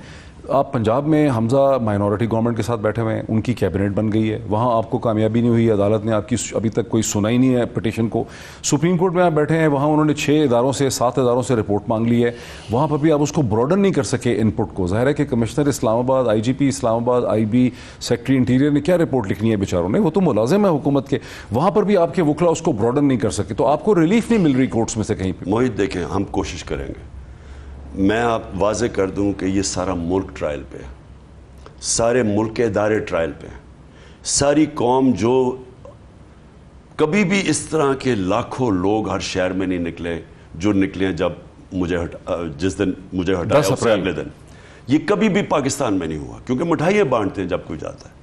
آپ پنجاب میں حمزہ مائنورٹی گورنمنٹ کے ساتھ بیٹھے ہوئے ہیں، ان کی کیبنٹ بن گئی ہے، وہاں آپ کو کامیابی نہیں ہوئی، عدالت نے آپ کی ابھی تک کوئی سنا ہی نہیں ہے پٹیشن کو. سپریم کورٹ میں آپ بیٹھے ہیں، وہاں انہوں نے 7 اداروں سے رپورٹ مانگ لی ہے، وہاں پر بھی آپ اس کو براڈن نہیں کر سکے ان پٹ کو. ظاہر ہے کہ کمشنر اسلام آباد، آئی جی پی اسلام آباد، آئی بی، سیکٹری انٹیریئر نے کیا رپورٹ لکھنی ہے بیچاروں نے، وہ تو ملازم ہے حکومت کے، وہاں پر بھی آپ کے وکلا اس کو براڈن نہیں کر سکے. تو آپ کو ریلیف نہیں مل رہی کورٹس میں سے کہیں پہ؟ موہد دیکھیں، ہم کوشش کریں گے. میں آپ واضح کر دوں کہ یہ سارا ملک ٹرائل پہ ہے، سارے ملک کے ادارے ٹرائل پہ ہیں. ساری قوم جو کبھی بھی اس طرح کے لاکھوں لوگ ہر شہر میں نہیں نکلے جو نکلے ہیں جب جس دن مجھے ہٹایا اس سے اگلے دن، یہ کبھی بھی پاکستان میں نہیں ہوا. کیونکہ مٹھائیاں بانٹتے ہیں جب کوئی جاتا ہے.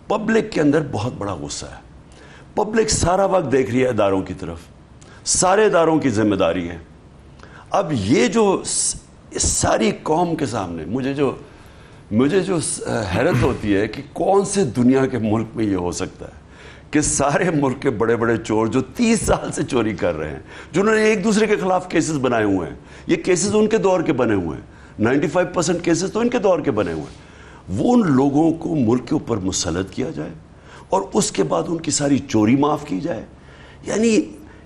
پبلک کے اندر بہت بڑا غصہ ہے. پبلک سارا وقت دیکھ رہی ہے اداروں کی طرف، سارے اداروں کی ذمہ داری ہے. اب یہ جو ساری قوم کے سامنے مجھے جو حیرت ہوتی ہے کہ کون سے دنیا کے ملک میں یہ ہو سکتا ہے کہ سارے ملک کے بڑے بڑے چور جو 30 سال سے چوری کر رہے ہیں، جنہوں نے ایک دوسرے کے خلاف کیسز بنائے ہوئے ہیں، یہ کیسز ان کے دور کے بنے ہوئے ہیں، 95% کیسز تو ان کے دور کے بنے ہوئے ہیں، وہ ان لوگوں کو ملک کے اوپر مسلط کیا جائے اور اس کے بعد ان کی ساری چوری معاف کی جائے. یعنی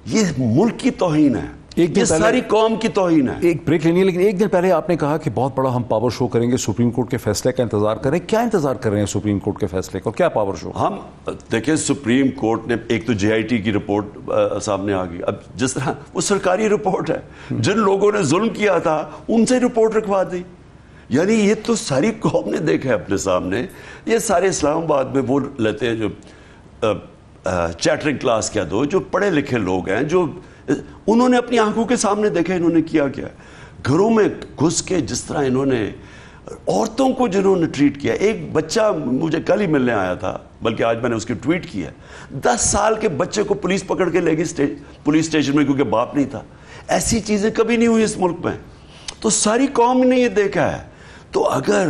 یہ ملک کی توہین ہے، یہ ساری قوم کی توہین ہے. ایک بریک لینی ہے، لیکن ایک دن پہلے آپ نے کہا کہ بہت بڑا ہم پاور شو کریں گے، سپریم کورٹ کے فیصلے کا انتظار کریں. کیا انتظار کر رہے ہیں سپریم کورٹ کے فیصلے کا، کیا پاور شو؟ ہم دیکھیں، سپریم کورٹ نے ایک تو جے آئی ٹی کی رپورٹ سامنے آ گئی. اب جس طرح وہ سرکاری رپورٹ ہے، جن لوگوں نے ظلم کیا تھا ان سے رپورٹ رکھوا دی. یعنی یہ تو ساری قوم نے دیکھا ہے اپنے سامنے. یہ سارے اسلام آباد میں وہ لیتے ہیں جو چیٹرنگ کلاس کیا دو، جو پڑھے لکھے لوگ ہیں، جو انہوں نے اپنی آنکھوں کے سامنے دیکھا انہوں نے کیا کیا. گھروں میں گھس کے جس طرح انہوں نے عورتوں کو جنہوں نے ٹریٹ کیا. ایک بچہ مجھے کل ہی ملنے آیا تھا، بلکہ آج میں نے اس کی ٹویٹ کی ہے. 10 سال کے بچے کو پولیس پکڑ کے لے گئی پولیس اسٹیشن میں کیونکہ باپ نہیں تھا. ایسی چیزیں کبھی نہیں ہوئی اس ملک میں. تو ساری قوم نے یہ دیکھا ہے. تو اگر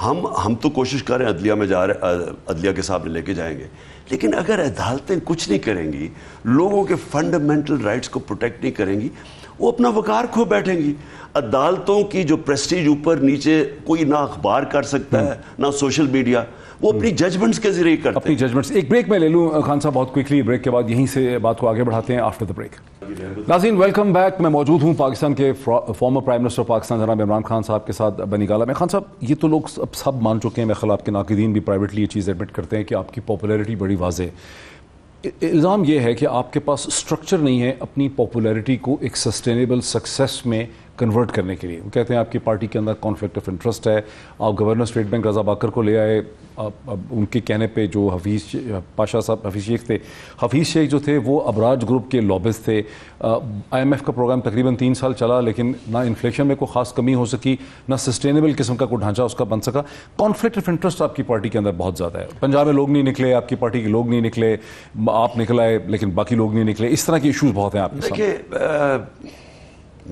ہم تو کوشش کر رہے ہیں عدلیہ میں جا رہے عدلیہ کے سامنے لے کے جائیں گے, لیکن اگر عدالتیں کچھ نہیں کریں گی, لوگوں کے فنڈامنٹل رائٹس کو پروٹیکٹ نہیں کریں گی, وہ اپنا وقار کھو بیٹھیں گی. عدالتوں کی جو پریسٹیج اوپر نیچے کوئی نہ اخبار کر سکتا ہے نہ سوشل میڈیا, وہ اپنی ججمنٹس کے ذریعے کرتے ہیں. اپنی ججمنٹس. ایک بریک میں لے لوں خان صاحب بہت کوئکلی, بریک کے بعد یہیں سے بات کو آگے بڑھاتے ہیں آفٹر دا بریک. ناظرین ویلکم بیک. میں موجود ہوں پاکستان کے فارمر پرائم منسٹر پاکستان جناب عمران خان صاحب کے ساتھ بنی گالہ میں. خان صاحب, یہ تو لوگ اب سب مان چکے ہیں, میرے خیال آپ کے ناقدین بھی پرائیویٹلی یہ چیز ایڈمٹ کرتے ہیں کہ آپ کی پاپولیرٹی بڑی واضح ہے. الزام یہ ہے کہ آپ کے پاس اسٹرکچر نہیں ہے اپنی پاپولیرٹی کو ایک سسٹینیبل سکسیس میں کنورٹ کرنے کے لیے. وہ کہتے ہیں آپ کی پارٹی کے اندر کانفلکٹ آف انٹرسٹ ہے. آپ گورنر اسٹیٹ بینک رضا باکر کو لے آئے, اب ان کے کہنے پہ جو حفیظ پاشا صاحب, حفیظ شیخ تھے, حفیظ شیخ جو تھے وہ ابراج گروپ کے لابس تھے. IMF کا پروگرام تقریباً 3 سال چلا, لیکن نہ انفلیشن میں کوئی خاص کمی ہو سکی, نہ سسٹینیبل قسم کا کوئی ڈھانچہ اس کا بن سکا. کانفلکٹ آف انٹرسٹ آپ کی پارٹی کے اندر بہت زیادہ ہے. پنجاب میں لوگ نہیں نکلے, آپ کی پارٹی کے لوگ نہیں نکلے, آپ نکل آئے لیکن باقی لوگ نہیں نکلے. اس طرح کے ایشوز بہت ہیں آپ کے ساتھ. دیکھیے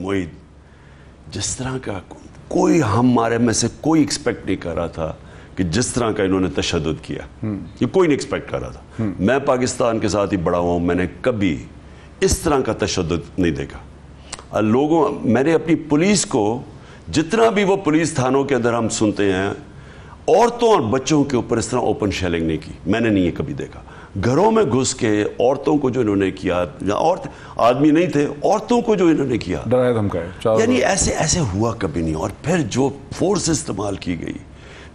معید, جس طرح کا کوئی ہمارے میں سے کوئی ایکسپیکٹ نہیں کر رہا تھا کہ جس طرح کا انہوں نے تشدد کیا, یہ کوئی نہیں ایکسپیکٹ کر رہا تھا. میں پاکستان کے ساتھ ہی بڑا ہوا ہوں, میں نے کبھی اس طرح کا تشدد نہیں دیکھا. میں نے اپنی پولیس کو, جتنا بھی وہ پولیس تھانوں کے اندر ہم سنتے ہیں, عورتوں اور بچوں کے اوپر اس طرح اوپن شیلنگ نہیں کی. میں نے نہیں یہ کبھی دیکھا. گھروں میں گھس کے عورتوں کو جو انہوں نے کیا, عورت آدمی نہیں تھے, عورتوں کو جو انہوں نے کیا, ڈرایا دھمکایا, یعنی ایسے ہوا کبھی نہیں. اور پھر جو فورس استعمال کی گئی,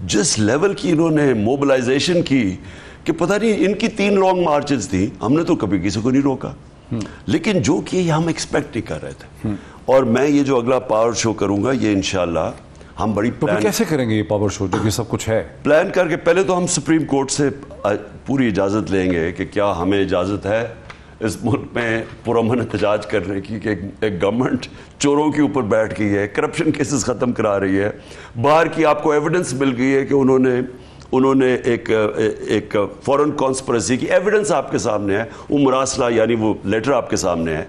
جس لیول کی انہوں نے موبلائزیشن کی کہ پتہ نہیں, ان کی 3 لانگ مارچز تھیں, ہم نے تو کبھی کسی کو نہیں روکا, لیکن جو کہ یہ ہم ایکسپیکٹ نہیں کر رہے تھے. اور میں یہ جو اگلا پاور شو کروں گا, یہ انشاءاللہ ہم بڑی پلان کیسے کریں گے یہ پاور شو جب یہ سب کچھ ہے؟ پلان کر کے پہلے تو ہم سپریم کورٹ سے پوری اجازت لیں گے کہ کیا ہمیں اجازت ہے اس ملک میں پرامن احتجاج کرنے کی, کہ ایک گورنمنٹ چوروں کے اوپر بیٹھ گئی ہے, کرپشن کیسز ختم کرا رہی ہے, باہر کی آپ کو ایویڈنس مل گئی ہے کہ انہوں نے ایک فورن کانسپریسی کی ایویڈنس آپ کے سامنے ہے, وہ مراسلہ یعنی وہ لیٹر آپ کے سامنے ہے.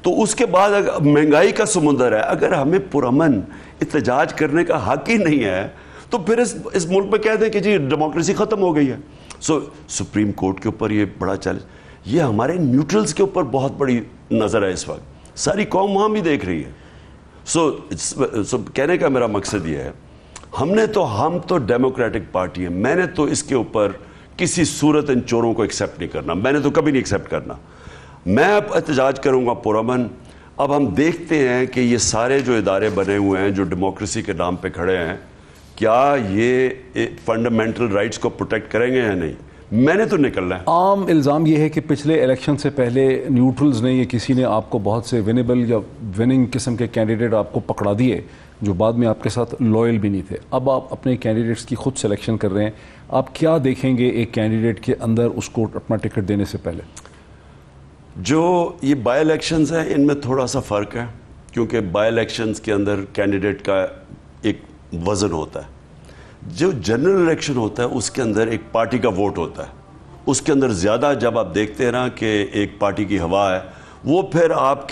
تو اس کے بعد مہنگائی کا سمندر ہے, اگر ہمیں پرامن احتجاج کرنے کا حق ہی نہیں ہے تو پھر اس ملک میں کہہ دیں کہ جی ڈیموکریسی ختم ہو گئی ہے. سپریم کورٹ کے اوپر یہ بڑا چیلنج, یہ ہمارے نیوٹرلز کے اوپر بہت بڑی نظر ہے اس وقت, ساری قوم وہاں بھی دیکھ رہی ہے. کہنے کا میرا مقصد یہ ہے, ہم تو ڈیموکریٹک پارٹی ہیں, میں نے تو اس کے اوپر کسی صورت ان چوروں کو ایکسیپٹ نہیں کرنا, میں نے تو کبھی نہیں ایکسیپٹ کرنا. میں اب احتجاج کروں گا پرامن. اب ہم دیکھتے ہیں کہ یہ سارے جو ادارے بنے ہوئے ہیں جو ڈیموکریسی کے نام پہ کھڑے ہیں, کیا یہ فنڈامنٹل رائٹس کو پروٹیکٹ کریں گے یا نہیں. میں نے تو نکلنا ہے. عام الزام یہ ہے کہ پچھلے الیکشن سے پہلے نیوٹرلز نے, یہ کسی نے آپ کو بہت سے ونیبل یا وننگ قسم کے کینڈیڈیٹ آپ کو پکڑا دیے جو بعد میں آپ کے ساتھ لوئل بھی نہیں تھے. اب آپ اپنے کینڈیڈیٹس کی خود سلیکشن کر رہے ہیں, آپ کیا دیکھیں گے ایک کینڈیڈیٹ کے اندر اس کو اپنا ٹکٹ دینے سے پہلے؟ جو یہ بائی الیکشنز ہیں ان میں تھوڑا سا فرق ہے, کیونکہ بائی الیکشنز کے اندر کینڈیڈیٹ کا ایک وزن ہوتا ہے. جو جنرل الیکشن ہوتا ہے اس کے اندر ایک پارٹی کا ووٹ ہوتا ہے, اس کے اندر زیادہ جب آپ دیکھتے ہیں نا کہ ایک پارٹی کی ہوا ہے, وہ پھر آپ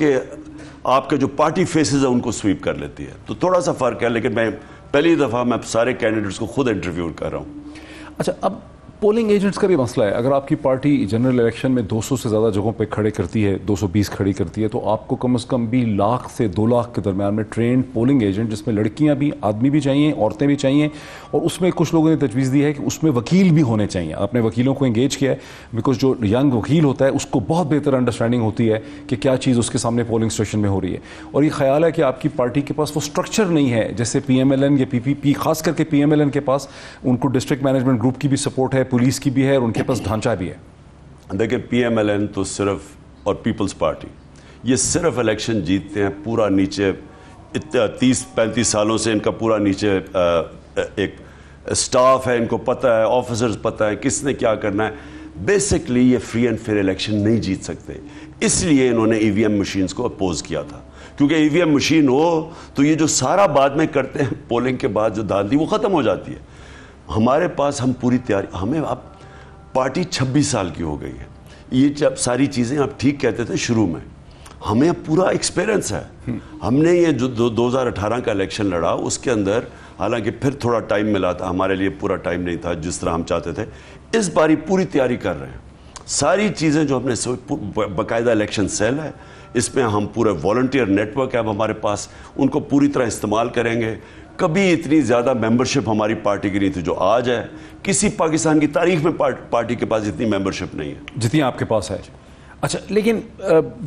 کے جو پارٹی فیسز ہیں ان کو سویپ کر لیتی ہے. تو تھوڑا سا فرق ہے, لیکن میں پہلی دفعہ میں سارے کینڈیڈیٹس کو خود انٹرویو کر رہا ہوں. اچھا, اب پولنگ ایجنٹس کا بھی مسئلہ ہے. اگر آپ کی پارٹی جنرل الیکشن میں 200 سے زیادہ جگہوں پہ کھڑے کرتی ہے, 220 کھڑی کرتی ہے, تو آپ کو کم از کم بھی 1 لاکھ سے 2 لاکھ کے درمیان میں ٹرینڈ پولنگ ایجنٹ, جس میں لڑکیاں بھی, آدمی بھی چاہیے, عورتیں بھی چاہیے, اور اس میں کچھ لوگوں نے تجویز دی ہے کہ اس میں وکیل بھی ہونے چاہیے. آپ نے وکیلوں کو انگیج کیا ہے, بیکاز جو ینگ وکیل ہوتا ہے اس کو بہت بہتر انڈرسٹینڈنگ ہوتی ہے کہ کیا چیز اس کے سامنے پولنگ اسٹیشن میں ہو رہی ہے. اور یہ خیال ہے کہ آپ کی پارٹی کے پاس وہ اسٹرکچر نہیں ہے جیسے PMLN یا PPP, خاص کر کے PMLN کے پاس ان کو ڈسٹرکٹ مینجمنٹ گروپ کی بھی سپورٹ ہے, پولیس کی بھی ہے, ان کے پاس ڈھانچہ بھی ہے. دیکھیں PMLN تو صرف, اور پیپلز پارٹی, یہ صرف الیکشن جیتتے ہیں, پورا نیچے 30-35 سالوں سے ان کا پورا نیچے ایک سٹاف ہے, ان کو پتہ ہے, آفیسرز پتہ ہے کس نے کیا کرنا ہے. بیسکلی یہ فری اینڈ فیئر الیکشن نہیں جیت سکتے, اس لیے انہوں نے EVM مشینز کو اپوز کیا تھا, کیونکہ EVM مشین ہو تو یہ جو سارا بعد میں کرتے ہیں پولنگ کے بعد جو دھاندلی, وہ ختم ہو جاتی ہے. ہمارے پاس ہم پوری تیاری, ہمیں اب پارٹی 26 سال کی ہو گئی ہے. یہ جب ساری چیزیں آپ ٹھیک کہتے تھے شروع میں, ہمیں پورا ایکسپیرنس ہے. ہم نے یہ جو 2018 کا الیکشن لڑا اس کے اندر حالانکہ پھر تھوڑا ٹائم ملا تھا, ہمارے لیے پورا ٹائم نہیں تھا جس طرح ہم چاہتے تھے. اس باری پوری تیاری کر رہے ہیں, ساری چیزیں جو ہم نے باقاعدہ الیکشن سیل ہے, اس میں ہم پورے والنٹیئر نیٹ ورک ہے اب ہمارے پاس, ان کو پوری طرح استعمال کریں گے. کبھی اتنی زیادہ ممبرشپ ہماری پارٹی کی نہیں تھی جو آج ہے. کسی پاکستان کی تاریخ میں پارٹی کے پاس اتنی ممبرشپ نہیں ہے جتنی آپ کے پاس ہے. اچھا, لیکن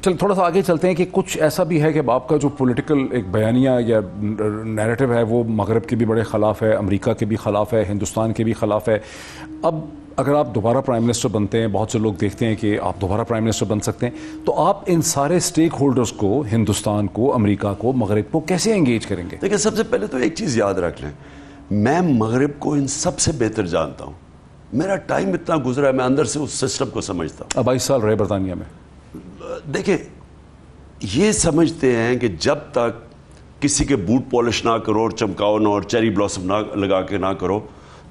تھوڑا سا آگے چلتے ہیں کہ کچھ ایسا بھی ہے کہ آپ کا جو پولیٹیکل ایک بیانیہ یا نیریٹو ہے وہ مغرب کے بھی بڑے خلاف ہے, امریکہ کے بھی خلاف ہے, ہندوستان کے بھی خلاف ہے. اب اگر آپ دوبارہ پرائم منسٹر بنتے ہیں, بہت سے لوگ دیکھتے ہیں کہ آپ دوبارہ پرائم منسٹر بن سکتے ہیں, تو آپ ان سارے اسٹیک ہولڈرز کو, ہندوستان کو, امریکہ کو, مغرب کو کیسے انگیج کریں گے؟ دیکھیں, سب سے پہلے تو ایک چیز یاد رکھ لیں, میں مغرب کو ان سب سے بہتر جانتا ہوں. میرا ٹائم اتنا گزرا ہے, میں اندر سے اس سسٹم کو سمجھتا ہوں. 22 سال رہے برطانیہ میں. دیکھیں, یہ سمجھتے ہیں کہ جب تک کسی کے بوٹ پالش نہ کرو اور چمکاؤ نہ اور چیری بلاسم نہ لگا کے نہ کرو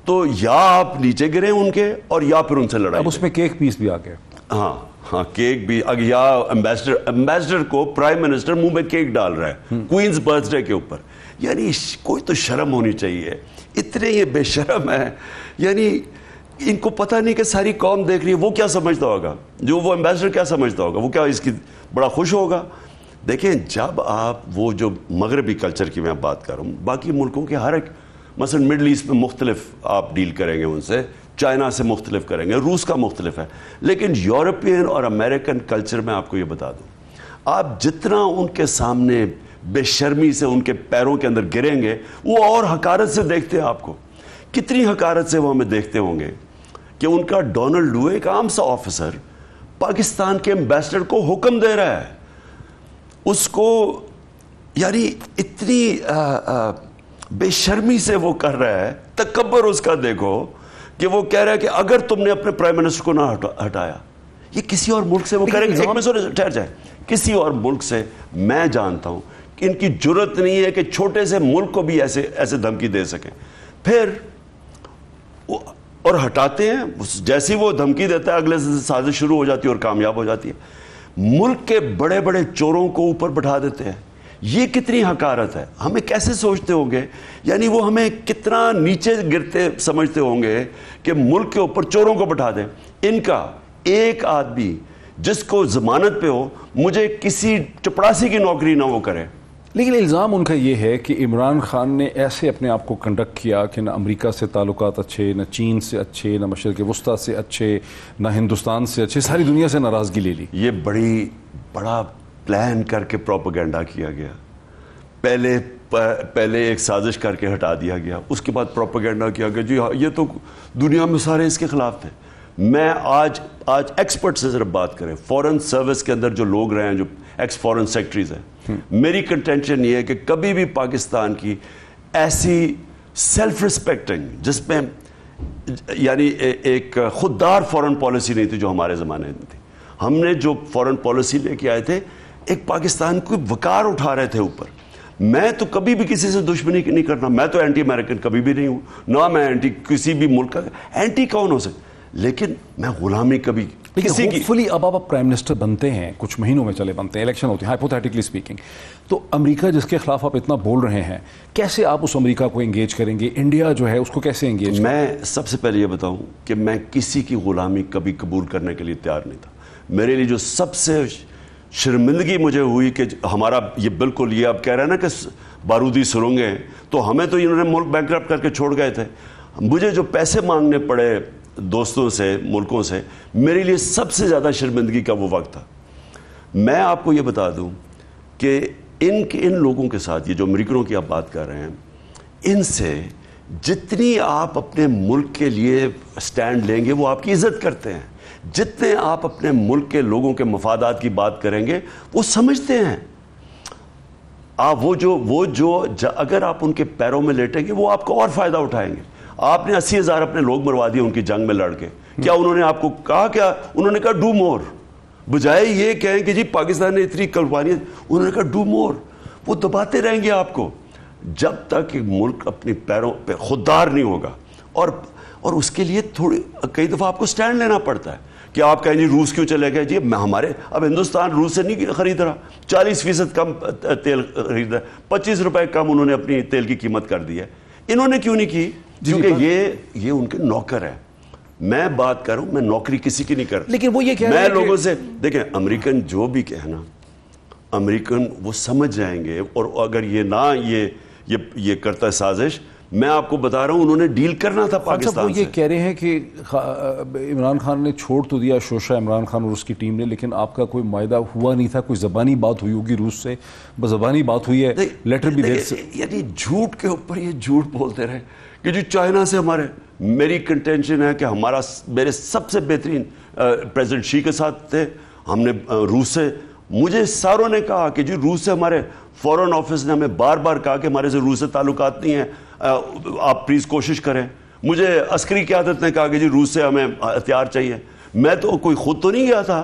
تو یا آپ نیچے گریں ان کے اور یا پھر ان سے لڑائی. اب اس میں کیک پیس بھی آ گیا. ہاں کیک بھی, یا امبیسڈر کو پرائم منسٹر منہ میں کیک ڈال رہا ہے کوئنز برتھ ڈے کے اوپر. یعنی کوئی تو شرم ہونی چاہیے, اتنے یہ بے شرم ہے. یعنی ان کو پتہ نہیں کہ ساری قوم دیکھ رہی ہے, وہ کیا سمجھتا ہوگا, جو وہ امبیسڈر کیا سمجھتا ہوگا, وہ کیا اس کی بڑا خوش ہوگا. دیکھیں, جب آپ وہ جو مغربی کلچر کی میں بات کر رہا ہوں, باقی ملکوں کے ہر ایک, مثلا مڈل ایسٹ میں مختلف آپ ڈیل کریں گے ان سے, چائنا سے مختلف کریں گے, روس کا مختلف ہے, لیکن یورپین اور امریکن کلچر میں آپ کو یہ بتا دوں, آپ جتنا ان کے سامنے بے شرمی سے ان کے پیروں کے اندر گریں گے وہ اور حقارت سے دیکھتے ہیں آپ کو. کتنی حقارت سے وہ ہمیں دیکھتے ہوں گے کہ ان کا ڈونلڈ ڈو, ایک عام سا آفیسر, پاکستان کے امبیسڈر کو حکم دے رہا ہے, اس کو یعنی اتنی بے شرمی سے وہ کر رہا ہے. تکبر اس کا دیکھو کہ وہ کہہ رہا ہے کہ اگر تم نے اپنے پرائم منسٹر کو نہ ہٹایا, یہ کسی اور ملک سے وہ کریں گے. ٹھہر جائے, کسی اور ملک سے میں جانتا ہوں کہ ان کی جرت نہیں ہے کہ چھوٹے سے ملک کو بھی ایسے دھمکی دے سکیں. پھر اور ہٹاتے ہیں, جیسی وہ دھمکی دیتا ہے اگلے سے سازش شروع ہو جاتی ہے اور کامیاب ہو جاتی ہے. ملک کے بڑے بڑے چوروں کو اوپر بٹھا دیتے ہیں. یہ کتنی حقارت ہے, ہمیں کیسے سوچتے ہوں گے, یعنی وہ ہمیں کتنا نیچے گرتے سمجھتے ہوں گے کہ ملک کے اوپر چوروں کو بٹھا دیں. ان کا ایک آدمی جس کو ضمانت پہ ہو, مجھے کسی چپڑاسی کی نوکری نہ وہ کرے. لیکن الزام ان کا یہ ہے کہ عمران خان نے ایسے اپنے آپ کو کنڈکٹ کیا کہ نہ امریکہ سے تعلقات اچھے, نہ چین سے اچھے, نہ مشرق وسطیٰ سے اچھے, نہ ہندوستان سے اچھے, ساری دنیا سے ناراضگی لے لی. یہ بڑا پلان کر کے پروپیگنڈا کیا گیا. پہلے ایک سازش کر کے ہٹا دیا گیا, اس کے بعد پروپیگنڈا کیا گیا جی یہ تو دنیا میں سارے اس کے خلاف تھے. میں آج ایکسپرٹ سے ذرا بات کریں, فورن سروس کے اندر جو لوگ رہے ہیں, جو ایکس فورن سیکٹریز ہیں, میری کنٹینشن یہ ہے کہ کبھی بھی پاکستان کی ایسی سیلف رسپیکٹنگ, جس میں یعنی ایک خوددار فورن پالیسی نہیں تھی جو ہمارے زمانے میں تھی. ہم نے جو فورن پالیسی لے کے آئے تھے, ایک پاکستان کو وقار اٹھا رہے تھے اوپر. میں تو کبھی بھی کسی سے دشمنی نہیں کرنا, میں تو اینٹی امریکن کبھی بھی نہیں ہوں, نہ میں اینٹی کسی بھی ملک کا اینٹی کون ہو سکتا, لیکن میں غلامی کبھی کسی کی. ہوپفلی اب آپ پرائم منسٹر بنتے ہیں, کچھ مہینوں میں چلے بنتے ہیں, الیکشن ہوتی ہے ہائپوتھیٹیکلی اسپیکنگ, تو امریکہ جس کے خلاف آپ اتنا بول رہے ہیں, کیسے آپ اس امریکہ کو انگیج کریں گے؟ انڈیا جو ہے اس کو کیسے انگیج کریں؟ میں سب سے پہلے یہ بتاؤں کہ میں کسی کی غلامی کبھی قبول کرنے کے لیے تیار نہیں تھا. میرے لیے جو سب سے شرمندگی مجھے ہوئی کہ ہمارا یہ بالکل, یہ آپ کہہ رہے ہیں نا کہ بارودی سرنگیں, تو ہمیں تو انہوں نے ملک بینکرپٹ کر کے چھوڑ گئے تھے. مجھے جو پیسے مانگنے پڑے دوستوں سے, ملکوں سے, میرے لیے سب سے زیادہ شرمندگی کا وہ وقت تھا. میں آپ کو یہ بتا دوں کہ ان لوگوں کے ساتھ, یہ جو امریکنوں کی آپ بات کر رہے ہیں, ان سے جتنی آپ اپنے ملک کے لیے سٹینڈ لیں گے وہ آپ کی عزت کرتے ہیں. جتنے آپ اپنے ملک کے لوگوں کے مفادات کی بات کریں گے وہ سمجھتے ہیں. آپ وہ جو اگر آپ ان کے پیروں میں لیٹیں گے وہ آپ کو اور فائدہ اٹھائیں گے. آپ نے 80,000 اپنے لوگ مروا دیے ان کی جنگ میں لڑ کے, کیا انہوں نے آپ کو کہا, کیا انہوں نے کہا ڈو مور, بجائے یہ کہیں کہ جی پاکستان نے اتنی قربانی, انہوں نے کہا ڈو مور. وہ دباتے رہیں گے آپ کو جب تک کہ ملک اپنی پیروں پہ خوددار نہیں ہوگا. اور اس کے لیے کئی دفعہ آپ کو سٹینڈ لینا پڑتا ہے. کہ آپ کہیں جی روس کیوں چلے گئے؟ جی ہمارے اب ہندوستان روس سے نہیں خرید رہا، 40% کم تیل خرید رہا ہے، 25 روپے کم انہوں نے اپنی تیل کی قیمت کر دی ہے. انہوں نے کیوں نہیں کی؟ کیونکہ یہ ان کے نوکر ہے. میں بات کر رہا ہوں، میں نوکری کسی کی نہیں کر رہا. لیکن وہ یہ کہہ رہے میں ہیں لوگوں سے دیکھیں، امریکن جو بھی کہنا، امریکن وہ سمجھ جائیں گے. اور اگر یہ نہ یہ کرتا ہے سازش، میں آپ کو بتا رہا ہوں انہوں نے ڈیل کرنا تھا پاکستان سے. وہ یہ کہہ رہے ہیں کہ عمران خان نے چھوڑ تو دیا شوشہ، عمران خان اور اس کی ٹیم نے، لیکن آپ کا کوئی معاہدہ ہوا نہیں تھا. کوئی زبانی بات ہوئی ہوگی روس سے، بس زبانی بات ہوئی ہے، لیٹر بھی دیر سے. یعنی جھوٹ کے اوپر یہ جھوٹ بولتے رہے کہ جی چائنا سے میری کنٹینشن ہے کہ میرے سب سے بہترین پریزیڈنٹ شی کے ساتھ تھے. ہم نے روس سے، مجھے ساروں نے کہا کہ جی روس سے، ہمارے فورن آفس نے ہمیں بار بار کہا کہ ہمارے سے روس سے تعلقات نہیں ہیں، آپ پلیز کوشش کریں. مجھے عسکری قیادت نے کہا کہ جی روس سے ہمیں ہتھیار چاہیے. میں تو کوئی خود تو نہیں گیا تھا،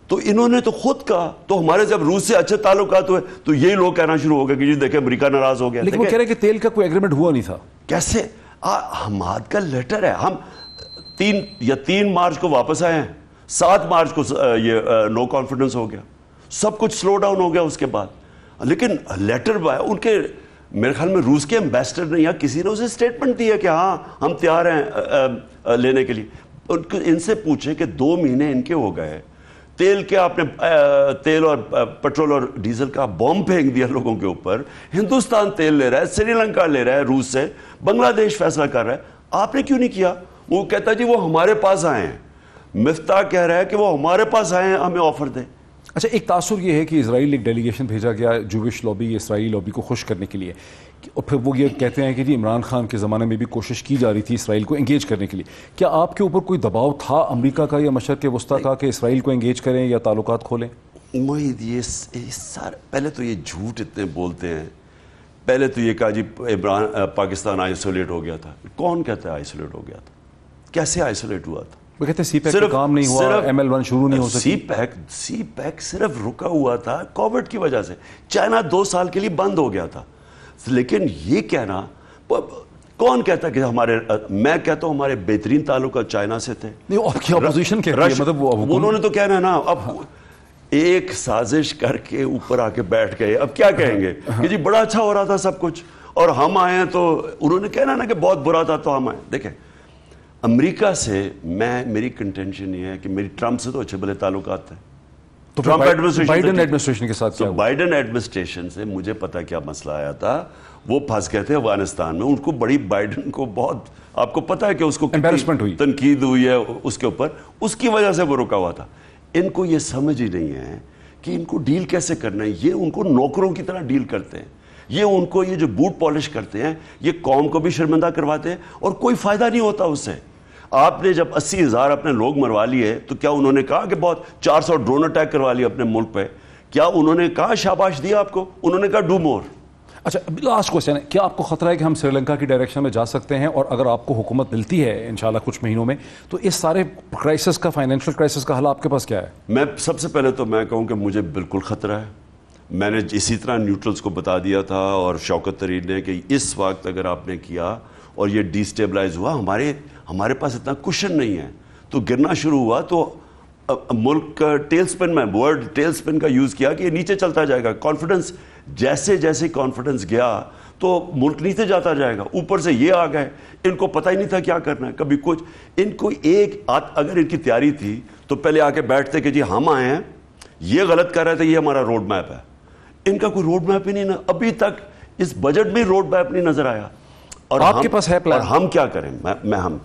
تو انہوں نے تو خود کہا. تو ہمارے جب روس سے اچھے تعلقات ہوئے تو یہی لوگ کہنا شروع ہو گئے کہ جی دیکھیں امریکہ ناراض ہو گیا. لیکن وہ کہہ رہے ہیں کہ تیل کا کوئی ایگریمنٹ ہوا نہیں تھا. کیسے؟ حماد کا لیٹر ہے. ہم 3 مارچ کو واپس آئے ہیں، 7 مارچ کو یہ نو کانفیڈنس ہو گیا، سب کچھ سلو ڈاؤن ہو گیا اس کے بعد. لیکن لیٹر ان کے میرے خیال میں روس کے ایمبیسڈر نے یا کسی نے اسے اسٹیٹمنٹ دی ہے کہ ہاں ہم تیار ہیں لینے کے لیے. ان سے پوچھیں کہ 2 مہینے ان کے ہو گئے، تیل کے آپ نے تیل اور پیٹرول اور ڈیزل کا بوم پھینک دیا لوگوں کے اوپر. ہندوستان تیل لے رہا ہے، سری لنکا لے رہا ہے روس سے، بنگلہ دیش فیصلہ کر رہا ہے. آپ نے کیوں نہیں کیا؟ وہ کہتا ہے جی وہ ہمارے پاس آئے ہیں. مفتاح کہہ رہا ہے کہ وہ ہمارے پاس آئے ہیں، ہمیں آفر دیں. اچھا، ایک تاثر یہ ہے کہ اسرائیل ایک ڈیلیگیشن بھیجا گیا جوش لابی، اسرائیلی لابی کو خوش کرنے کے لیے، اور پھر وہ یہ کہتے ہیں کہ جی عمران خان کے زمانے میں بھی کوشش کی جا رہی تھی اسرائیل کو انگیج کرنے کے لیے. کیا آپ کے اوپر کوئی دباؤ تھا امریکہ کا یا مشرق وسطیٰ کا کہ اسرائیل کو انگیج کریں یا تعلقات کھولیں؟ معید، یہ سارے پہلے تو یہ جھوٹ اتنے بولتے ہیں. پہلے تو یہ کہا جی پاکستان آئسولیٹ ہو گیا تھا. کون کہتا ہے آئسولیٹ ہو گیا تھا؟ کیسے آئسولیٹ ہوا تھا؟ وہ کہتے ہیں سی پیک کا کام نہیں ہوا، ML1 شروع نہیں ہو سکی. سی پیک صرف رکا ہوا تھا کووڈ کی وجہ سے. چائنا 2 سال کے لیے بند ہو گیا تھا. لیکن یہ کہنا، کون کہتا کہ میں کہتا ہوں ہمارے بہترین تعلقات چائنا سے تھے. نہیں، آپ کی اپوزیشن کہتی ہے، مطلب انہوں نے تو کہنا ہے نا. اب ایک سازش کر کے اوپر آ کے بیٹھ گئے، اب کیا کہیں گے کہ جی بڑا اچھا ہو رہا تھا سب کچھ اور ہم آئے ہیں تو انہوں نے کہنا نا کہ بہت برا تھا تو ہم آئے. دیکھیں امریکہ سے میری کنٹینشن یہ ہے کہ میری ٹرمپ سے تو اچھے بھلے تعلقات تھے. تو بائیڈن ایڈمنسٹریشن کے ساتھ کیا ہوا؟ بائیڈن ایڈمنسٹریشن سے مجھے پتا کیا مسئلہ آیا تھا. وہ پھنس گئے تھے افغانستان میں. ان کو بڑی بائیڈن کو بہت، آپ کو پتا ہے کہ اس کو امبیرسمنٹ ہوئی، تنقید ہوئی ہے اس کے اوپر، اس کی وجہ سے وہ رکا ہوا تھا. ان کو یہ سمجھ ہی نہیں ہے کہ ان کو ڈیل کیسے کرنا ہے. یہ ان کو نوکروں کی طرح ڈیل کرتے ہیں. یہ ان کو یہ جو بوٹ پالش کرتے ہیں، یہ قوم کو بھی شرمندہ کرواتے ہیں اور کوئی فائدہ نہیں ہوتا اس سے. آپ نے جب 80,000 اپنے لوگ مروا لیے تو کیا انہوں نے کہا کہ بہت 400 ڈرون اٹیک کروا لیے اپنے ملک پہ؟ کیا انہوں نے کہا شاباش دیا آپ کو؟ انہوں نے کہا ڈو مور. اچھا، لاسٹ کوشچن ہے، کیا آپ کو خطرہ ہے کہ ہم سری لنکا کی ڈائریکشن میں جا سکتے ہیں؟ اور اگر آپ کو حکومت ملتی ہے انشاءاللہ کچھ مہینوں میں، تو اس سارے کرائسس کا، فائنینشیل کرائسس کا حل آپ کے پاس کیا ہے؟ میں سب سے پہلے تو میں کہوں کہ مجھے بالکل خطرہ ہے. میں نے اسی طرح نیوٹرلز کو بتا دیا تھا اور شوکت طرین نے کہ اس وقت اگر آپ نے کیا اور یہ ڈی اسٹیبلائز ہوا، ہمارے پاس اتنا کوشن نہیں ہے، تو گرنا شروع ہوا تو ملک ٹیل سپن میں ورڈ ٹیل سپن کا یوز کیا کہ یہ نیچے چلتا جائے گا. کانفیڈنس جیسے کانفیڈنس گیا تو ملک نیچے جاتا جائے گا. اوپر سے یہ آ گئے، ان کو پتہ ہی نہیں تھا کیا کرنا ہے. کبھی کچھ ان کو اگر ان کی تیاری تھی تو پہلے آ کے بیٹھتے کہ جی ہم آئے ہیں، یہ غلط کر رہے تھے، یہ ہمارا روڈ میپ ہے. ان کا کوئی روڈ میپ ہی نہیں، ابھی تک اس بجٹ میں روڈ میپ نہیں نظر آیا. اور آپ کے پاس ہے پلان؟ اور ہم کیا کریں؟ ہم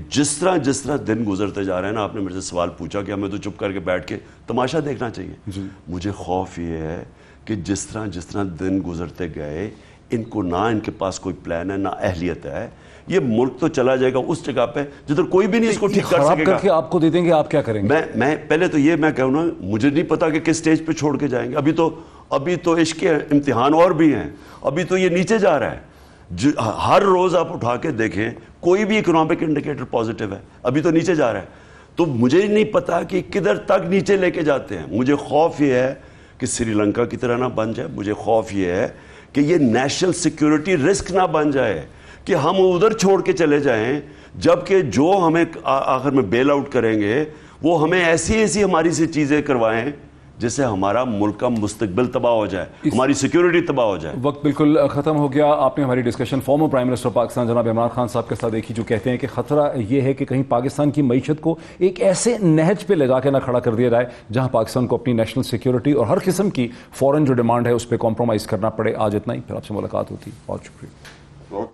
جس طرح دن گزرتے جا رہے ہیں نا، آپ نے میرے سے سوال پوچھا کہ ہمیں تو چپ کر کے بیٹھ کے تماشا دیکھنا چاہیے. مجھے خوف یہ ہے کہ جس طرح دن گزرتے گئے، ان کو نہ ان کے پاس کوئی پلان ہے، نہ اہلیت ہے. یہ ملک تو چلا جائے گا اس جگہ پہ جدھر کوئی بھی نہیں اس کو ٹھیک کر سکے گا. آپ کو دے دیں گے، آپ کیا کریں گے؟ میں پہلے تو یہ میں کہوں نا، مجھے نہیں پتا کہ کس سٹیج پہ چھوڑ کے جائیں گے. ابھی تو عشق کے امتحان اور بھی ہیں. ابھی تو یہ نیچے جا رہا ہے. ہر روز آپ اٹھا کے دیکھیں، کوئی بھی اکنامک انڈیکیٹر پازیٹیو ہے. ابھی تو نیچے جا رہا ہے. تو مجھے نہیں پتا کہ کدھر تک نیچے لے کے جاتے ہیں. مجھے خوف یہ ہے کہ سری لنکا کی طرح نہ بن جائے. مجھے خوف یہ ہے کہ یہ نیشنل سیکیورٹی رسک نہ بن جائے کہ ہم ادھر چھوڑ کے چلے جائیں، جبکہ جو ہمیں آخر میں بیل آؤٹ کریں گے وہ ہمیں ایسی ایسی ہماری سے چیزیں کروائیں جس سے ہمارا ملک کا مستقبل تباہ ہو جائے, ہماری سیکیورٹی تباہ ہو جائے. وقت بالکل ختم ہو گیا. آپ نے ہماری discussion former prime minister Pakistan جناب عمران خان صاحب کے ساتھ دیکھی, جو کہتے ہیں کہ خطرہ یہ ہے کہ کہیں پاکستان کی معیشت کو ایک ایسے نہج پہ لے جا کے نہ کھڑا کر دیا جائے جہاں پاکستان کو اپنی نیشنل سیکیورٹی اور ہر قسم کی فورن جو ڈیمانڈ ہے اس پہ کمپرومائز کرنا پڑے. آج اتنا ہی, پھر آپ سے ملاقات ہوتی. بہت شکریہ.